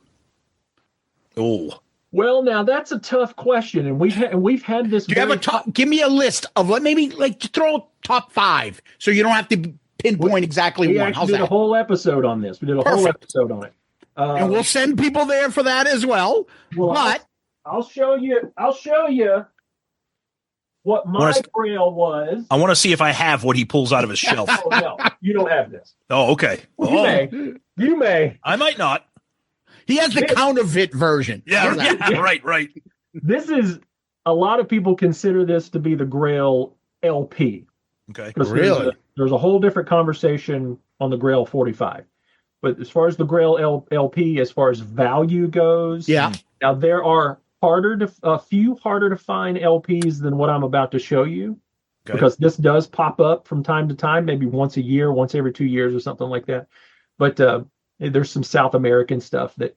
Oh. Well, now that's a tough question, and we've had this. Do you have a top? Give me a list of maybe throw top 5, so you don't have to pinpoint exactly we one. Actually did a whole episode on this. We did a whole episode on it, and we'll send people there for that as well. But I'll show you what my grail was. I want to see if I have what he pulls out of his shelf. Oh, no, you don't have this. Oh, okay. You may. I might not. He has the counterfeit version. Yeah, right. This is, a lot of people consider this to be the Grail LP. Okay. Really? There's a whole different conversation on the Grail 45. But as far as the Grail LP, as far as value goes, now there are a few harder to find LPs than what I'm about to show you. Okay. Because this does pop up from time to time, maybe once a year, once every 2 years or something like that. But there's some South American stuff that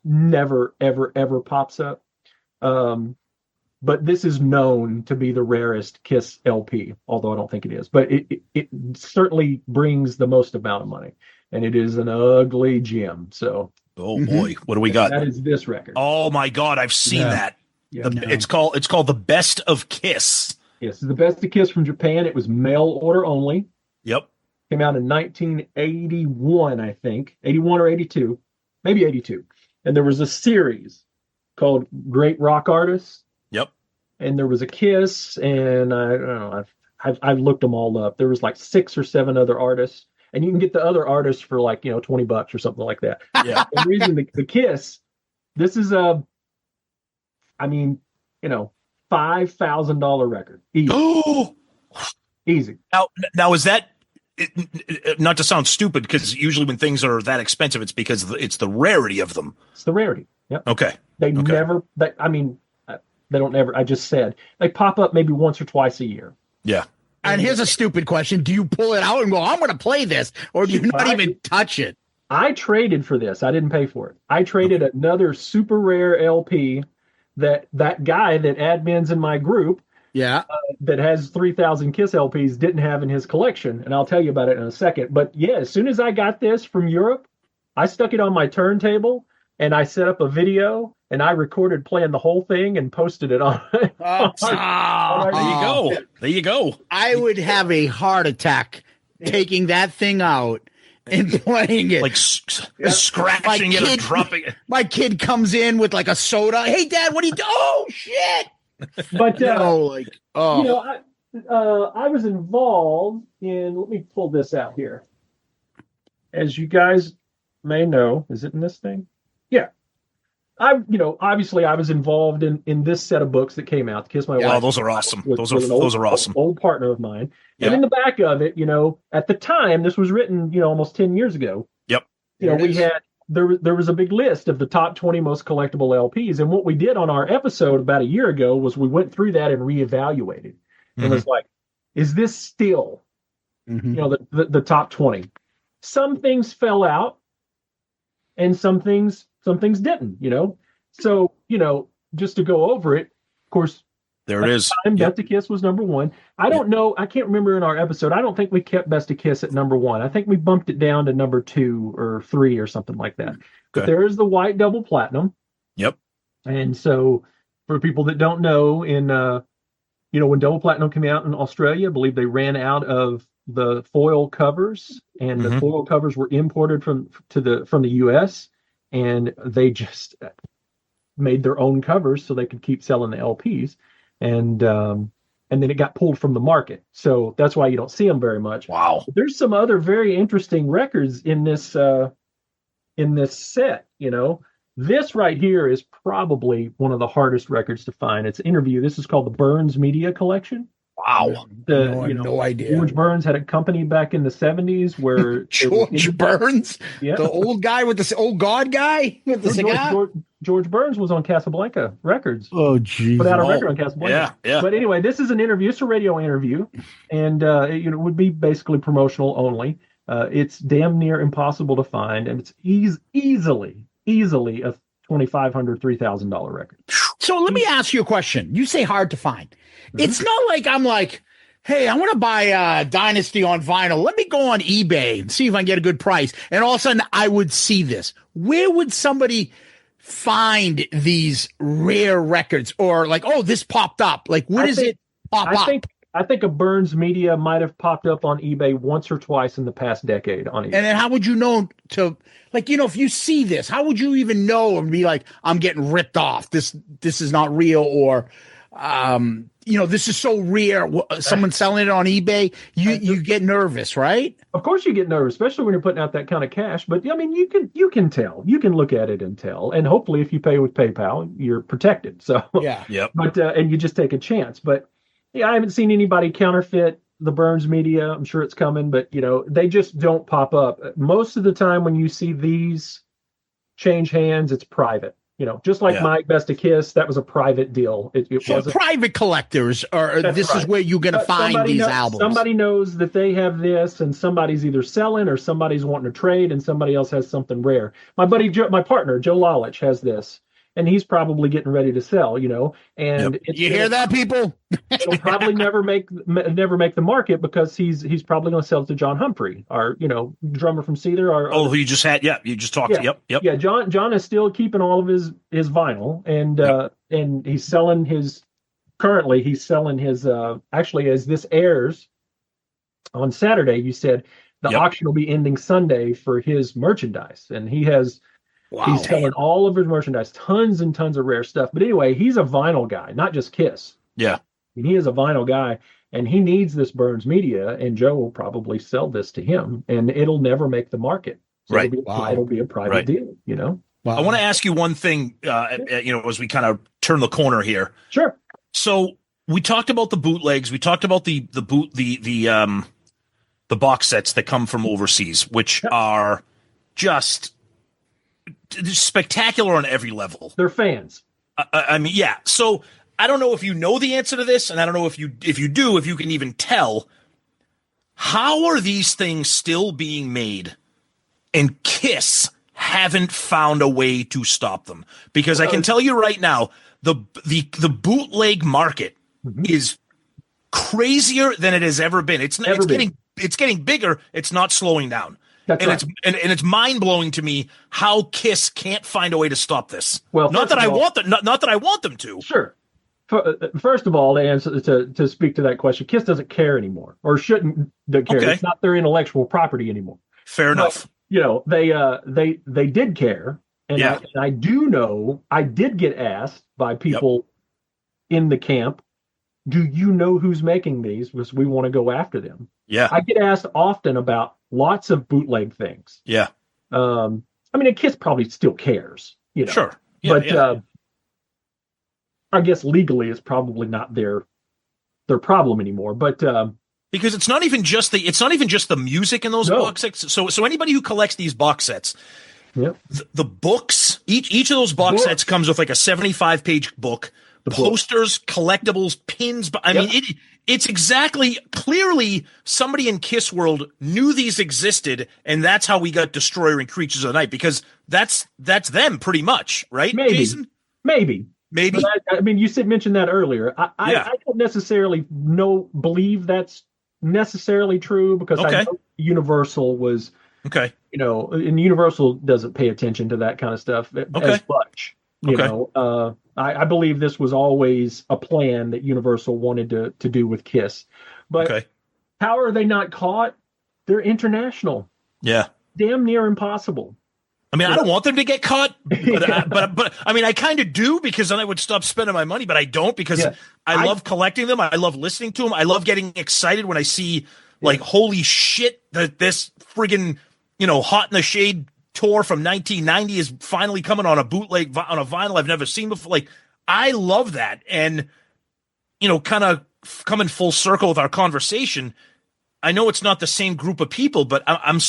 never, ever, ever pops up. But this is known to be the rarest Kiss LP, although I don't think it is. But it certainly brings the most amount of money. And it is an ugly gem. So, oh boy, what do we got? That is this record. Oh my God, I've seen that. Yeah. It's called The Best of Kiss. Yes, it's The Best of Kiss from Japan. It was mail order only. Yep. Came out in 1981, I think. 81 or 82. Maybe 82. And there was a series called Great Rock Artists. Yep. And there was a Kiss, and I don't know, I've looked them all up. There was like 6 or 7 other artists, and you can get the other artists for like, $20 or something like that. Yeah. The reason the Kiss, this is $5,000 record. Easy. Oh, easy. Now is that, not to sound stupid, because usually when things are that expensive, it's because it's the rarity of them. It's the rarity. Yep. Okay. They don't ever. I just said they pop up maybe once or twice a year. Yeah. And here's a stupid question: do you pull it out and go, "I'm going to play this," or do you not even touch it? I traded for this. I didn't pay for it. I traded another super rare LP that guy that admins in my group, that has 3,000 Kiss LPs, didn't have in his collection, and I'll tell you about it in a second. But yeah, as soon as I got this from Europe, I stuck it on my turntable and I set up a video and I recorded playing the whole thing and posted it on. There you go. There you go. I would have a heart attack taking that thing out and playing it, like scratching it or dropping it. My kid comes in with like a soda. Hey, Dad, what are you doing? Oh shit! But I was involved in. Let me pull this out here. As you guys may know, is it in this thing? Yeah. obviously I was involved in this set of books that came out. Kiss My Wife. Oh, those are awesome. Those are awesome. Old partner of mine. And in the back of it, at the time, this was written, almost 10 years ago. Yep. There was a big list of the top 20 most collectible LPs. And what we did on our episode about a year ago was we went through that and reevaluated. And was like, is this still, the top 20? Some things fell out and some things didn't, So, just to go over it, of course, there it is. Best of Kiss was number one. I don't know. I can't remember in our episode. I don't think we kept Best of Kiss at number one. I think we bumped it down to number 2 or 3 or something like that. Okay. But there is the white double platinum. Yep. And so for people that don't know, when double platinum came out in Australia, I believe they ran out of the foil covers, and the foil covers were imported from the US, and they just made their own covers so they could keep selling the LPs. And then it got pulled from the market. So that's why you don't see them very much. Wow. But there's some other very interesting records in this set, This right here is probably one of the hardest records to find. It's an interview. This is called the Burns Media Collection. Wow. No idea. George Burns had a company back in the 70s where George Burns, the old guy with the old God guy with the cigar. George Burns was on Casablanca Records. Oh, geez. Put out a record on Casablanca. Yeah. But anyway, this is an interview. It's a radio interview, and it would be basically promotional only. It's damn near impossible to find, and it's easily a $2,500, $3,000 record. So let me ask you a question. You say hard to find. It's not like I'm like, hey, I want to buy Dynasty on vinyl. Let me go on eBay and see if I can get a good price. And all of a sudden I would see this. Where would somebody find these rare records, or like, oh, this popped up? Like, where does it pop up? I think a Burns Media might have popped up on eBay once or twice in the past decade on eBay. And then how would you know to, like, if you see this, how would you even know and be like, I'm getting ripped off. This is not real, or this is so rare. Someone selling it on eBay, you get nervous, right? Of course you get nervous, especially when you're putting out that kind of cash. But I mean, you can tell. You can look at it and tell. And hopefully, if you pay with PayPal, you're protected. So Yep. But and you just take a chance. But I haven't seen anybody counterfeit the Burns Media. I'm sure it's coming, but they just don't pop up. Most of the time, when you see these change hands, it's private. Just like my Best of Kiss, that was a private deal. It wasn't private collectors, or this is where you're going to find these albums. Somebody knows that they have this, and somebody's either selling or somebody's wanting to trade, and somebody else has something rare. My partner, Joe Lalich, has this, and he's probably getting ready to sell, and you hear that, people? It'll probably never make the market, because he's probably going to sell it to John Humphrey, our drummer from Seether. Who you just had? Yeah, you just talked to. Yep. Yeah, John is still keeping all of his vinyl, and he's selling his. Currently, he's selling his. Actually, as this airs on Saturday, you said the auction will be ending Sunday for his merchandise, and he has. Wow. He's selling all of his merchandise, tons and tons of rare stuff. But anyway, he's a vinyl guy, not just Kiss. Yeah. He is a vinyl guy, and he needs this Burns Media, and Joe will probably sell this to him, and it'll never make the market. So right. It'll be a private deal, Wow. I want to ask you one thing, as we kind of turn the corner here. Sure. So we talked about the bootlegs. We talked about the box sets that come from overseas, which are just spectacular on every level. They're fans. I mean, yeah. So I don't know if you know the answer to this, and I don't know if you do, if you can even tell. How are these things still being made, and Kiss haven't found a way to stop them? Because I can tell you right now, the bootleg market is crazier than it has ever been. It's getting bigger. It's not slowing down. That's and right. It's it's mind blowing to me how Kiss can't find a way to stop this. Well, not that I want them to. Sure. First of all, to speak to that question, Kiss doesn't care anymore, or shouldn't care. Okay. It's not their intellectual property anymore. Fair enough. They did care, and I do know I did get asked by people in the camp, do you know who's making these? Because we want to go after them. Yeah. I get asked often about lots of bootleg things. Yeah. I mean, a Kiss probably still cares. Sure. I guess legally it's probably not their problem anymore. But because it's not even just the music in those box sets. So anybody who collects these box sets, the books, each of those box sets comes with like a 75-page book, posters, collectibles, pins. I mean, it's exactly, clearly somebody in Kiss World knew these existed, and that's how we got Destroyer and Creatures of the Night, because that's them pretty much, right? Jason? Maybe. But I mean, you mentioned that earlier. I don't necessarily believe that's necessarily true, because I know Universal was and Universal doesn't pay attention to that kind of stuff as much. You know, I believe this was always a plan that Universal wanted to do with Kiss. But how are they not caught? They're international. Yeah. Damn near impossible. I mean, I don't want them to get caught, but I mean, I kind of do, because then I would stop spending my money, but I don't, because I love collecting them. I love listening to them. I love getting excited when I see like, holy shit, that this friggin', Hot in the Shade tour from 1990 is finally coming on a bootleg, on a vinyl I've never seen before. Like, I love that. And, kind of coming full circle with our conversation, I know it's not the same group of people, but I'm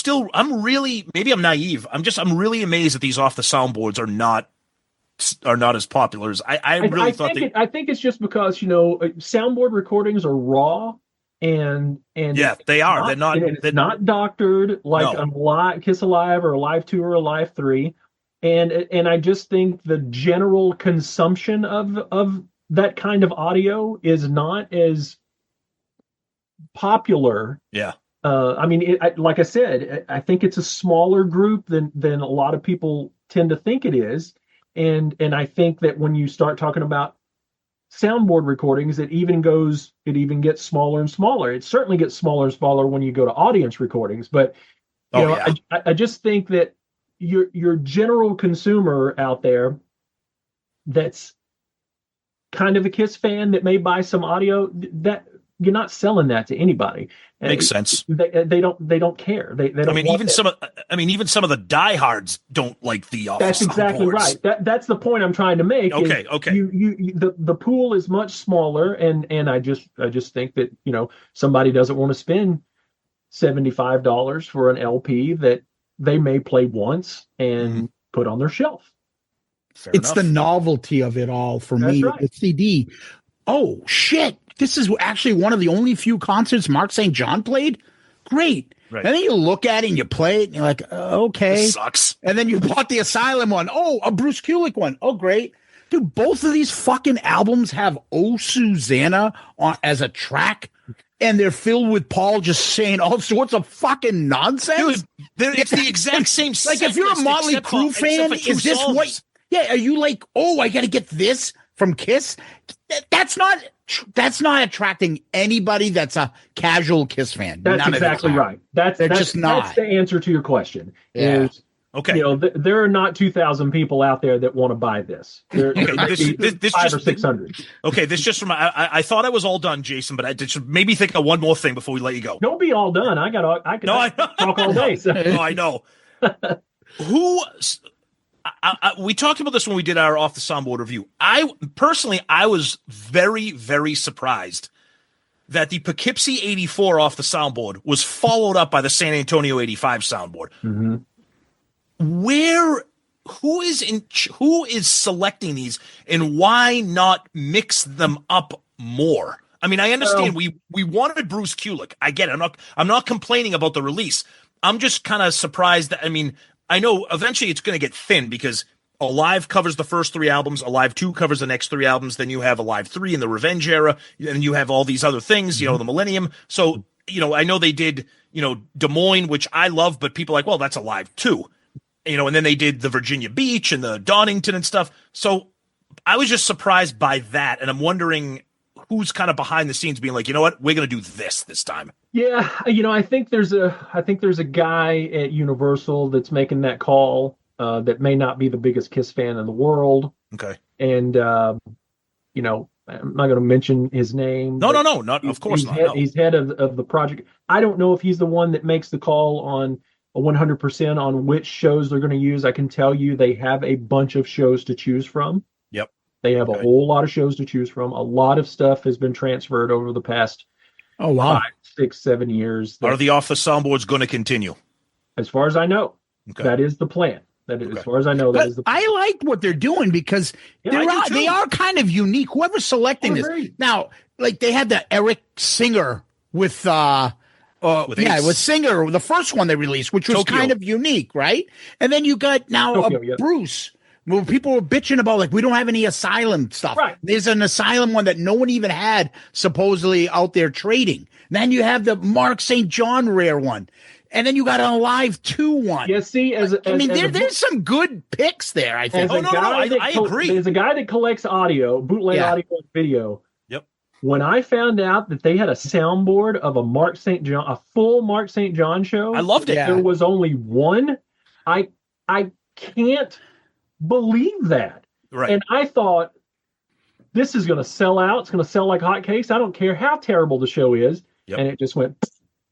really, maybe I'm naive. I'm really amazed that these off the soundboards are not as popular as I think it's just because, soundboard recordings are raw and they are. They're not doctored like a Kiss Alive or Alive 2 or Alive 3. And I just think the general consumption of that kind of audio is not as popular. I mean, like I said, I think it's a smaller group than a lot of people tend to think it is, and I think that when you start talking about soundboard recordings, it even gets smaller and smaller. It certainly gets smaller and smaller when you go to audience recordings, but I just think that your general consumer out there that's kind of a Kiss fan that may buy some audio, that you're not selling that to anybody. Makes sense. They don't care. They don't. I mean, even some of the diehards don't like the off. That's exactly right. That's the point I'm trying to make. Okay. The pool is much smaller, and I just think that somebody doesn't want to spend $75 for an LP that they may play once and put on their shelf. It's the novelty of it all for me. Right. The CD. Oh shit. This is actually one of the only few concerts Mark St. John played. Great. Right. And then you look at it and you play it and you're like, okay. This sucks. And then you bought the Asylum one. Oh, a Bruce Kulick one. Oh, great. Dude, both of these fucking albums have Oh Susanna as a track, and they're filled with Paul just saying all sorts of fucking nonsense. Dude, it's the exact same. Like, if you're a Motley Crue fan, is this what? Yeah, are you like, oh, I got to get this from Kiss? That's not attracting anybody that's a casual Kiss fan. That's exactly right. That's just not. That's the answer to your question. Yeah. Is, there are not 2,000 people out there that want to buy this. There this 500 or 600. Okay, this just from I thought I was all done, Jason, but I just maybe think of one more thing before we let you go. Don't be all done. I can talk all day. So. No, I know. We talked about this when we did our Off the Soundboard review. I was very, very surprised that the Poughkeepsie 84 Off the Soundboard was followed up by the San Antonio 85 soundboard. Mm-hmm. Who is selecting these, and why not mix them up more? I mean, I understand we wanted Bruce Kulick. I get it. I'm not complaining about the release. I'm just kind of surprised that, I mean, I know eventually it's going to get thin, because Alive covers the first 3 albums, Alive 2 covers the next 3 albums, then you have Alive 3 in the Revenge era, and you have all these other things, the Millennium. So, I know they did, Des Moines, which I love, but people are like, well, that's Alive 2. And then they did the Virginia Beach and the Donington and stuff. So I was just surprised by that, and I'm wondering who's kind of behind the scenes being like, you know what, we're going to do this time. Yeah, I think there's a guy at Universal that's making that call that may not be the biggest Kiss fan in the world. Okay. And I'm not going to mention his name. No, not of course not. He's head of the project. I don't know if he's the one that makes the call on 100% on which shows they're going to use. I can tell you they have a bunch of shows to choose from. Yep. They have a whole lot of shows to choose from. A lot of stuff has been transferred over the past 5, 6, 7 years. Are the off the soundboards going to continue? As far as I know, that is the plan. That is, as far as I know, that is the plan. I like what they're doing because they are kind of unique. Whoever's selecting this now, like they had the Eric Singer with Singer, the first one they released, which was kind of unique, right? And then you got now Bruce. Well, people were bitching about like we don't have any Asylum stuff. Right. There's an Asylum one that no one even had supposedly out there trading. Then you have the Mark St. John rare one. And then you got an Alive 2 one. Yeah, see, there's some good picks there, I think. I agree. There's a guy that collects audio, bootleg audio and video. Yep. When I found out that they had a soundboard of a full Mark St. John show, I loved it. There was only one. I can't believe that. Right. And I thought, this is going to sell out. It's going to sell like hotcakes. I don't care how terrible the show is. Yep. And it just went...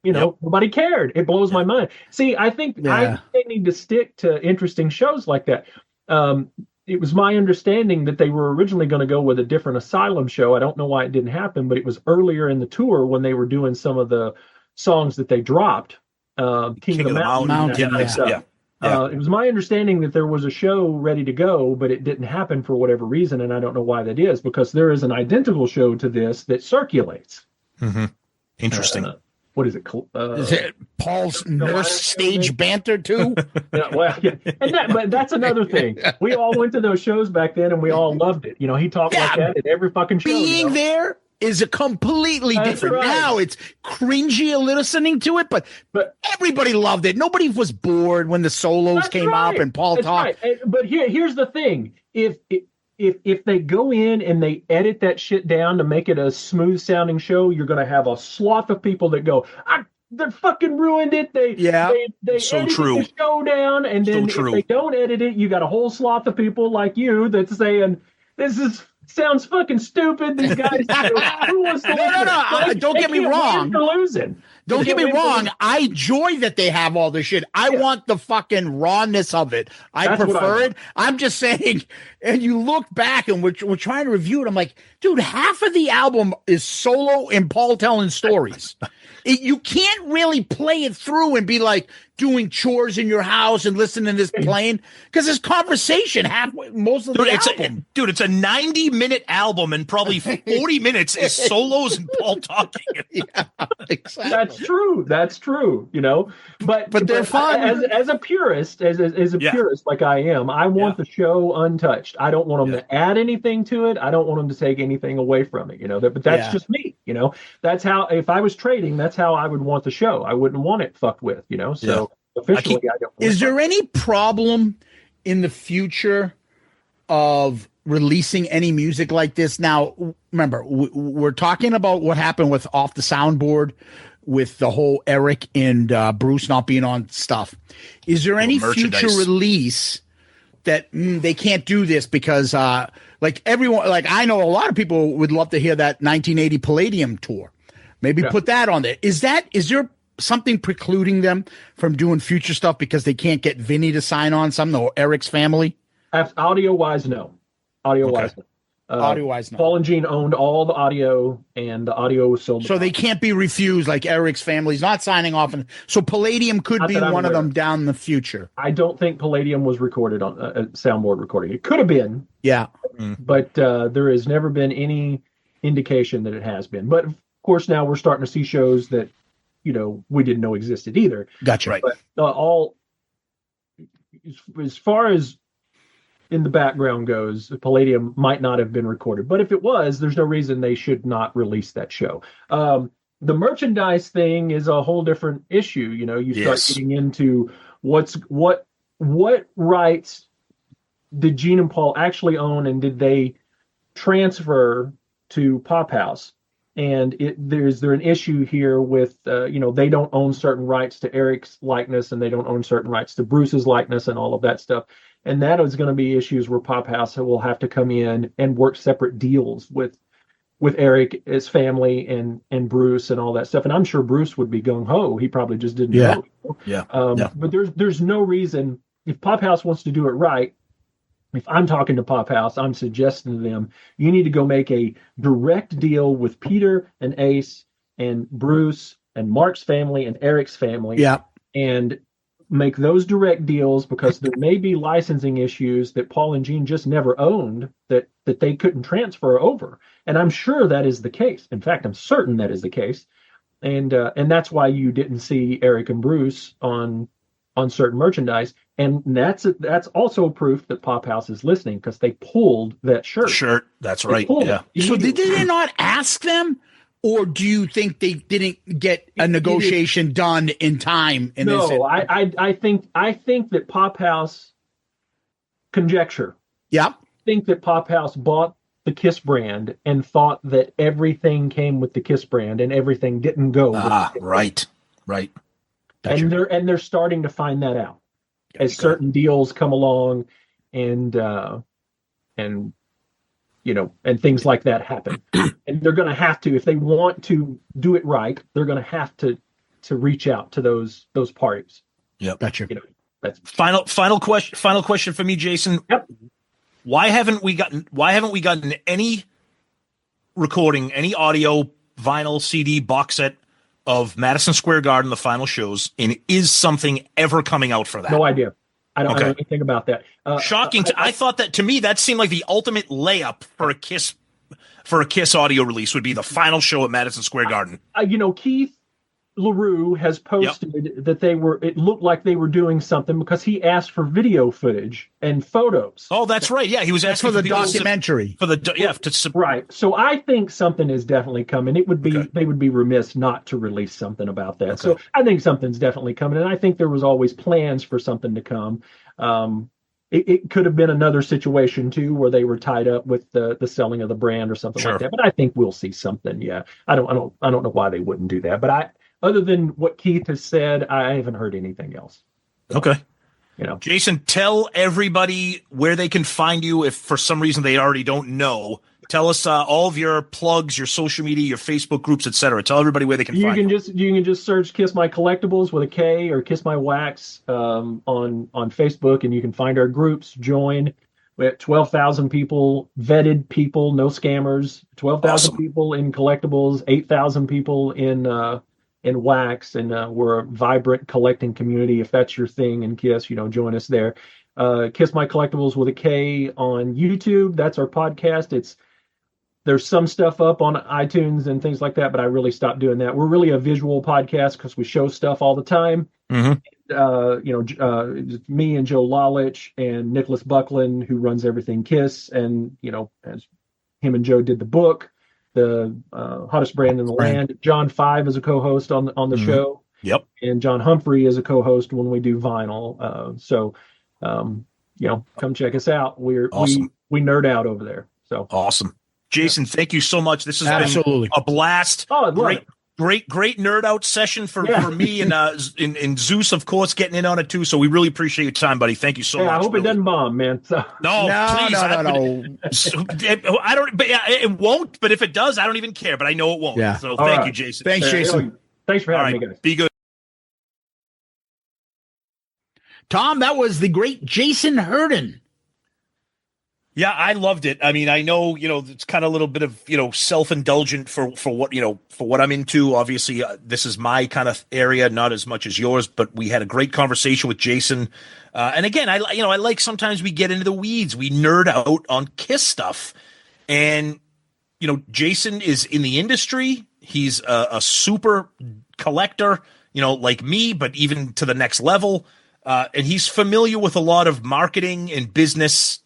nobody cared. It blows my mind. See, I think they need to stick to interesting shows like that. It was my understanding that they were originally going to go with a different Asylum show. I don't know why it didn't happen, but it was earlier in the tour when they were doing some of the songs that they dropped. King of the Mountain. It was my understanding that there was a show ready to go, but it didn't happen for whatever reason, and I don't know why that is, because there is an identical show to this that circulates. Mm-hmm. Interesting. What is it? Is it Paul's nurse stage banter too? But that's another thing. We all went to those shows back then, and we all loved it. He talked like that at every fucking show. Being there is a completely different. Right. Now it's cringy listening to it, but everybody loved it. Nobody was bored when the solos came up and Paul talked. Right. But here's the thing: if they go in and they edit that shit down to make it a smooth sounding show, you're going to have a swath of people that go, they fucking ruined it. They so edited true. the show down, and then if they don't edit it, you got a whole swath of people like you that's saying sounds fucking stupid. These guys, who wants to no. Don't get me wrong. They're losing. Don't get me wrong. I enjoy that they have all this shit. I want the fucking rawness of it. I prefer it. I'm just saying, and you look back and we're trying to review it. I'm like, dude, half of the album is solo and Paul telling stories. You can't really play it through and be like doing chores in your house and listening to this playing because there's conversation most of the album. It's a 90-minute album and probably 40 minutes is solos and Paul talking. Yeah, exactly. That's true. But they're fun. As a purist, as a purist like I am, I want the show untouched. I don't want them to add anything to it. I don't want them to take anything away from it. But that's just me. That's how. If I was trading, that's how I would want the show. I wouldn't want it fucked with. So officially, I don't. Is there any problem in the future of releasing any music like this? Now, remember, we're talking about what happened with Off the Soundboard, with the whole Eric and Bruce not being on stuff. Is there any future release that they can't do this because, like everyone, like I know a lot of people would love to hear that 1980 Palladium tour. Maybe put that on there. Is there something precluding them from doing future stuff because they can't get Vinny to sign on something or Eric's family? Audio wise, no. Audio-wise, no. Paul and Gene owned all the audio, and the audio was sold. So they can't be refused. Like Eric's family's not signing off, and so Palladium could be one of them down in the future. I don't think Palladium was recorded on a soundboard recording. It could have been, but there has never been any indication that it has been. But of course, now we're starting to see shows that we didn't know existed either. Gotcha. Right. But as far as in the background goes, Palladium might not have been recorded, but if it was, there's no reason they should not release that show. The merchandise thing is a whole different issue. You start getting into what rights did Gene and Paul actually own, and did they transfer to Pop House? And there's an issue here with they don't own certain rights to Eric's likeness, and they don't own certain rights to Bruce's likeness, and all of that stuff. And that is going to be issues where Pop House will have to come in and work separate deals with with Eric, his family, and Bruce and all that stuff. And I'm sure Bruce would be gung ho. He probably just didn't know. Yeah. But there's no reason, if Pop House wants to do it right. If I'm talking to Pop House, I'm suggesting to them, you need to go make a direct deal with Peter and Ace and Bruce and Mark's family and Eric's family. Yeah. And make those direct deals, because there may be licensing issues that Paul and Gene just never owned that they couldn't transfer over. And I'm sure that is the case. In fact, I'm certain that is the case. And that's why you didn't see Eric and Bruce on certain merchandise. And that's also proof that Pop House is listening, because they pulled that shirt. That's right. Yeah. So did they not ask them? Or do you think they didn't get a negotiation done in time? No, I think that Pop House, conjecture. Yeah. Think that Pop House bought the Kiss brand and thought that everything came with the Kiss brand and everything didn't go. Right. And they're starting to find that out as certain deals come along, and things like that happen. And they're going to have to, if they want to do it right, they're going to have to reach out to those parties. Yep. Gotcha. That's Final question for me, Jason. Yep. Why haven't we gotten any recording, any audio, vinyl, CD, box set of Madison Square Garden, the final shows, and is something ever coming out for that? No idea. I don't know anything about that. Shocking. I thought that, to me, that seemed like the ultimate layup for a Kiss audio release would be the final show at Madison Square Garden. Keith LaRue has posted that it looked like they were doing something, because he asked for video footage and photos. Oh, that's right. Yeah, he was asking for the documentary. Right. So I think something is definitely coming. It would be they would be remiss not to release something about that. Okay. So I think something's definitely coming, and I think there was always plans for something to come. It could have been another situation too, where they were tied up with the selling of the brand or something like that. But I think we'll see something. Yeah. I don't know why they wouldn't do that, but other than what Keith has said, I haven't heard anything else. Okay. Jason, tell everybody where they can find you if for some reason they already don't know. Tell us all of your plugs, your social media, your Facebook groups, etc. Tell everybody where they can find you. You can just search Kiss My Kollectibles with a K, or Kiss My Wax on Facebook, and you can find our groups. Join. We have 12,000 people, vetted people, no scammers. 12,000 people in collectibles, 8,000 people in wax, and we're a vibrant collecting community. If that's your thing in Kiss, join us there. Kiss My Kollectibles with a K on YouTube. That's our podcast. There's some stuff up on iTunes and things like that, but I really stopped doing that. We're really a visual podcast because we show stuff all the time. Mm-hmm. Me and Joe Lalich and Nicholas Buckland, who runs everything Kiss, and as him and Joe did the book, the hottest brand in the land. John Five is a co-host on the show. Yep. And John Humphrey is a co-host when we do vinyl. So come check us out. We nerd out over there. So awesome. Jason, thank you so much. This has been a blast. Oh, great nerd out session for me and Zeus, of course, getting in on it too. So we really appreciate your time, buddy. Thank you so much. I hope it doesn't bomb, man. So. No, please. No. I don't. But it won't. But if it does, I don't even care. But I know it won't. Yeah. So thank you, Jason. Thanks, Jason. Thanks for having me, guys. Be good. Tom, that was the great Jason Herden. Yeah, I loved it. I mean, I know, it's kind of a little bit of, self-indulgent for what I'm into. Obviously, this is my kind of area, not as much as yours, but we had a great conversation with Jason. And again, I like sometimes we get into the weeds. We nerd out on Kiss stuff. And, Jason is in the industry. He's a super collector, like me, but even to the next level. And he's familiar with a lot of marketing and business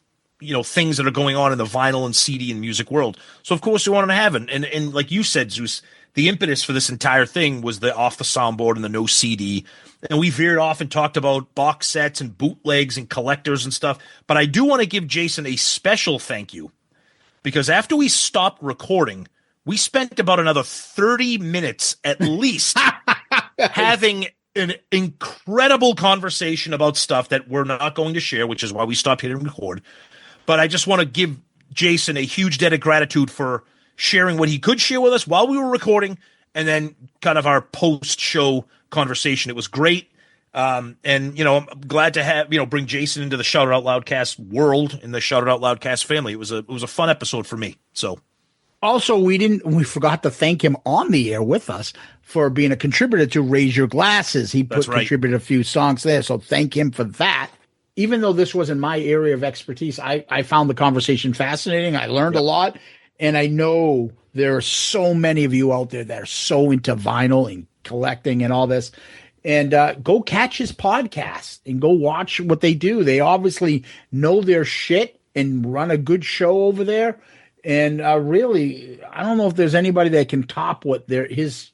things that are going on in the vinyl and CD and music world. So of course we wanted to have it. And like you said, Zeus, the impetus for this entire thing was the off the soundboard and the no CD. And we veered off and talked about box sets and bootlegs and collectors and stuff. But I do want to give Jason a special thank you, because after we stopped recording, we spent about another 30 minutes at least having an incredible conversation about stuff that we're not going to share, which is why we stopped hitting record. But I just want to give Jason a huge debt of gratitude for sharing what he could share with us while we were recording, and then kind of our post-show conversation. It was great. And, you know, I'm glad to have, you know, bring Jason into the Shout It Out Loudcast world and the Shout It Out Loudcast family. It was a fun episode for me. So also, we forgot to thank him on the air with us for being a contributor to Raise Your Glasses. He contributed a few songs there. So thank him for that. Even though this wasn't my area of expertise, I found the conversation fascinating. I learned a lot, and I know there are so many of you out there that are so into vinyl and collecting and all this. And go catch his podcast and go watch what they do. They obviously know their shit and run a good show over there. And really, I don't know if there's anybody that can top what his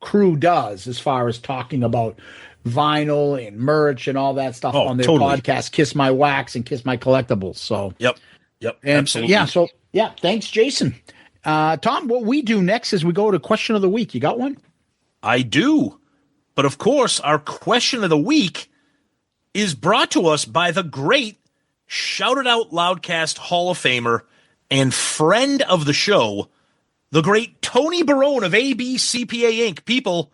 crew does as far as talking about vinyl and merch and all that stuff on their podcast, Kiss My Wax and Kiss My Collectibles. So Yep, and absolutely. Thanks, Jason. Tom, what we do next is we go to question of the week. You got one? I do. But of course, our question of the week is brought to us by the great Shout It Out Loudcast Hall of Famer and friend of the show, the great Tony Barone of ABCPA Inc. People,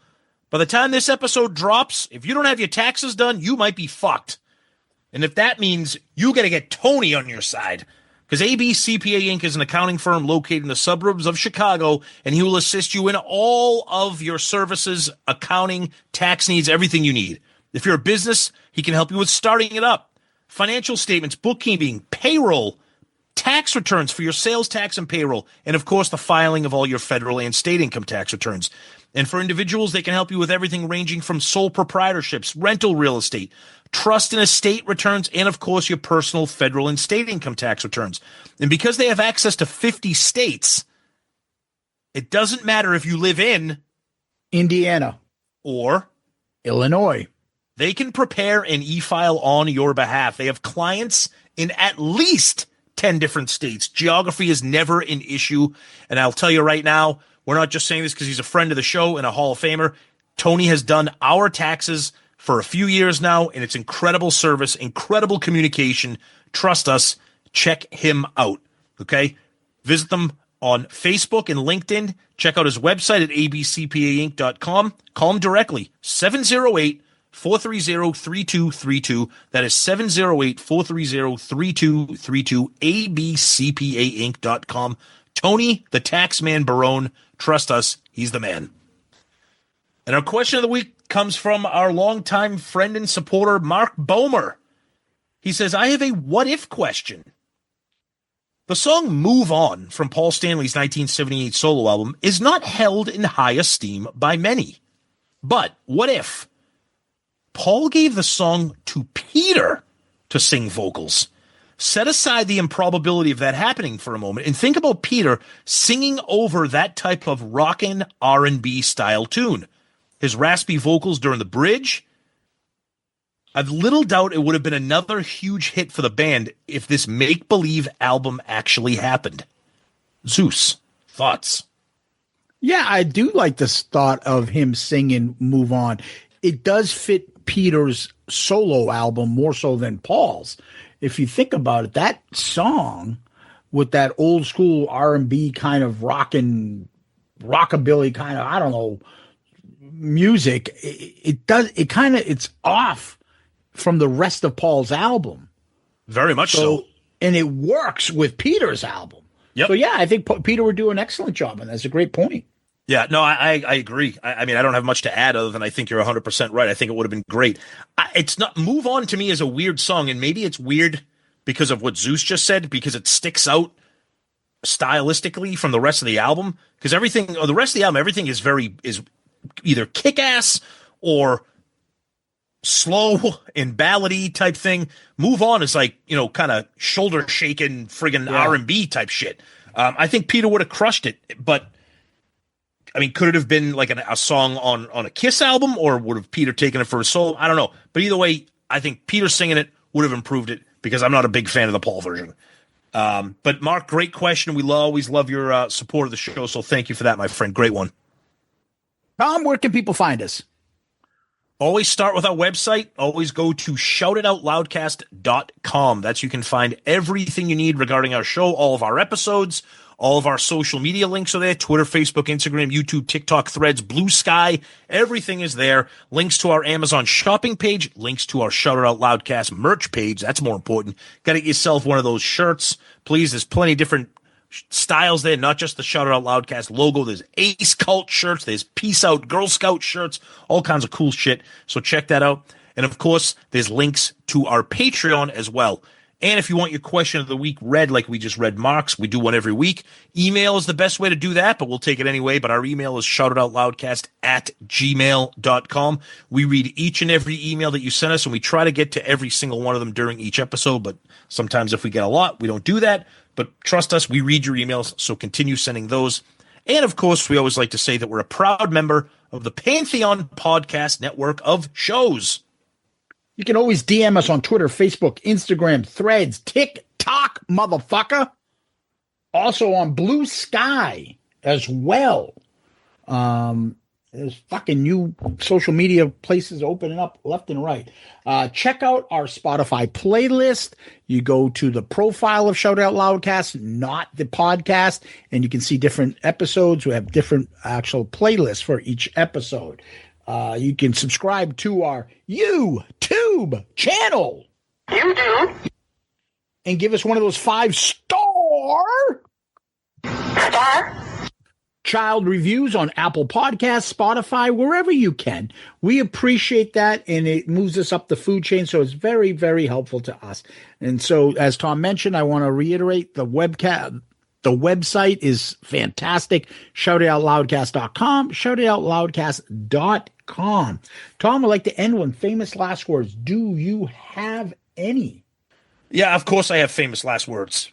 by the time this episode drops, if you don't have your taxes done, you might be fucked. And if that means you got to get Tony on your side, because ABCPA Inc. is an accounting firm located in the suburbs of Chicago, and he will assist you in all of your services, accounting, tax needs, everything you need. If you're a business, he can help you with starting it up, financial statements, bookkeeping, payroll, tax returns for your sales tax and payroll, and of course the filing of all your federal and state income tax returns. And for individuals, they can help you with everything ranging from sole proprietorships, rental real estate, trust and estate returns, and of course your personal federal and state income tax returns. And because they have access to 50 states, it doesn't matter if you live in Indiana or Illinois. They can prepare an e-file on your behalf. They have clients in at least 10 different states. Geography is never an issue. And I'll tell you right now, we're not just saying this because he's a friend of the show and a Hall of Famer. Tony has done our taxes for a few years now, and it's incredible service, incredible communication. Trust us. Check him out. Okay? Visit them on Facebook and LinkedIn. Check out his website at abcpainc.com. Call him directly, 708-430-3232. That is 708-430-3232, abcpainc.com. Tony, the Taxman Barone, trust us, he's the man. And our question of the week comes from our longtime friend and supporter, Mark Bomer. He says, I have a what-if question. The song Move On from Paul Stanley's 1978 solo album is not held in high esteem by many. But what if Paul gave the song to Peter to sing vocals? Set aside the improbability of that happening for a moment and think about Peter singing over that type of rockin' R&B style tune. His raspy vocals during the bridge. I've little doubt it would have been another huge hit for the band if this make-believe album actually happened. Zeus, thoughts? Yeah, I do like this thought of him singing Move On. It does fit Peter's solo album more so than Paul's. If you think about it, that song with that old school R&B kind of rockabilly kind of, I don't know, music, it's off from the rest of Paul's album. Very much so. And it works with Peter's album. Yep. So yeah, I think Peter would do an excellent job, and that's a great point. Yeah, no, I agree. I mean, I don't have much to add other than I think you're 100% right. I think it would have been great. It's not Move On to me is a weird song, and maybe it's weird because of what Zeus just said, because it sticks out stylistically from the rest of the album. Because the rest of the album, everything is either kick-ass or slow and ballady type thing. Move On is like, kind of shoulder shaking friggin' R&B type shit. I think Peter would have crushed it, but I mean, could it have been like a song on a Kiss album, or would have Peter taken it for a solo? I don't know. But either way, I think Peter singing it would have improved it, because I'm not a big fan of the Paul version. But Mark, great question. We always love your support of the show, so thank you for that, my friend. Great one. Tom, where can people find us? always start with our website. Always go to shoutitoutloudcast.com. That's you can find everything you need regarding our show, all of our episodes, all of our social media links are there. Twitter, Facebook, Instagram, YouTube, TikTok, Threads, Blue Sky. Everything is there. Links to our Amazon shopping page. Links to our Shout It Out Loudcast merch page. That's more important. Got to get yourself one of those shirts. Please, there's plenty of different styles there, not just the Shout It Out Loudcast logo. There's Ace Cult shirts. There's Peace Out Girl Scout shirts. All kinds of cool shit. So check that out. And, of course, there's links to our Patreon as well. And if you want your question of the week read like we just read Mark's, we do one every week. Email is the best way to do that, but we'll take it anyway. But our email is shoutitoutloudcast@gmail.com. We read each and every email that you send us, and we try to get to every single one of them during each episode. But sometimes if we get a lot, we don't do that. But trust us, we read your emails, so continue sending those. And, of course, we always like to say that we're a proud member of the Pantheon Podcast Network of shows. You can always DM us on Twitter, Facebook, Instagram, Threads, TikTok, motherfucker. Also on Blue Sky as well. There's fucking new social media places opening up left and right. Check out our Spotify playlist. You go to the profile of Shout Out Loudcast, not the podcast, and you can see different episodes. We have different actual playlists for each episode. You can subscribe to our YouTube channel. YouTube. And give us one of those 5-star child reviews on Apple Podcasts, Spotify, wherever you can. We appreciate that, and it moves us up the food chain, so it's very, very helpful to us. And so, as Tom mentioned, I want to reiterate the website is fantastic. Shoutitoutloudcast.com, shoutitoutloudcast.com. Tom, I'd like to end with famous last words. Do you have any? Yeah, of course I have famous last words.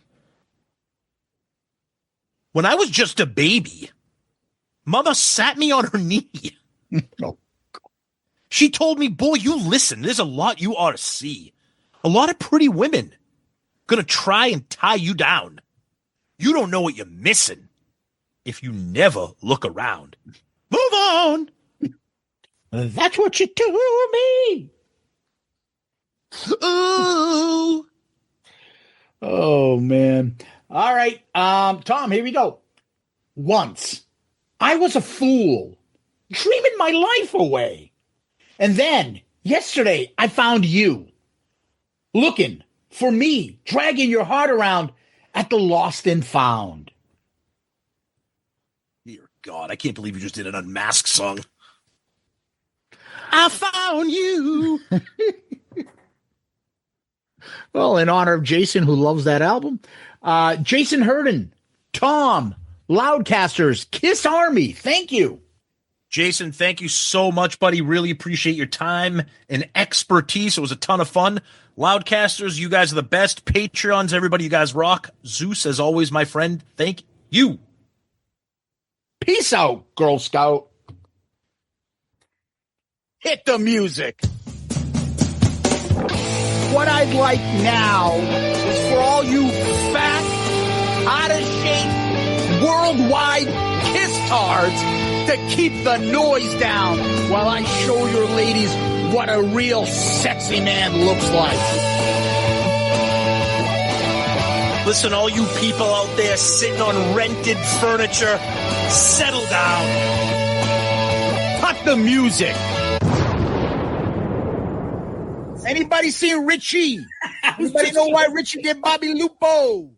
When I was just a baby, Mama sat me on her knee. Oh. She told me, boy, you listen, there's a lot you ought to see. A lot of pretty women gonna try and tie you down. You don't know what you're missing if you never look around. Move on. That's what you do to me. Ooh. Oh, man. All right. Tom, here we go. Once I was a fool, dreaming my life away. And then yesterday I found you looking for me, dragging your heart around at the lost and found. Dear God, I can't believe you just did an Unmasked song. I found you. Well, in honor of Jason, who loves that album, Jason Herden, Tom, Loudcasters, Kiss Army, thank you. Jason, thank you so much, buddy. Really appreciate your time and expertise. It was a ton of fun. Loudcasters, you guys are the best. Patreons, everybody, you guys rock. Zeus, as always, my friend, thank you. Peace out, Girl Scout. Hit the music. What I'd like now is for all you fat, out-of-shape, worldwide kiss-tards to keep the noise down while I show your ladies what a real sexy man looks like. Listen, all you people out there sitting on rented furniture, settle down. Cut the music. Anybody seen Richie? Anybody know why Richie did Bobby Lupo?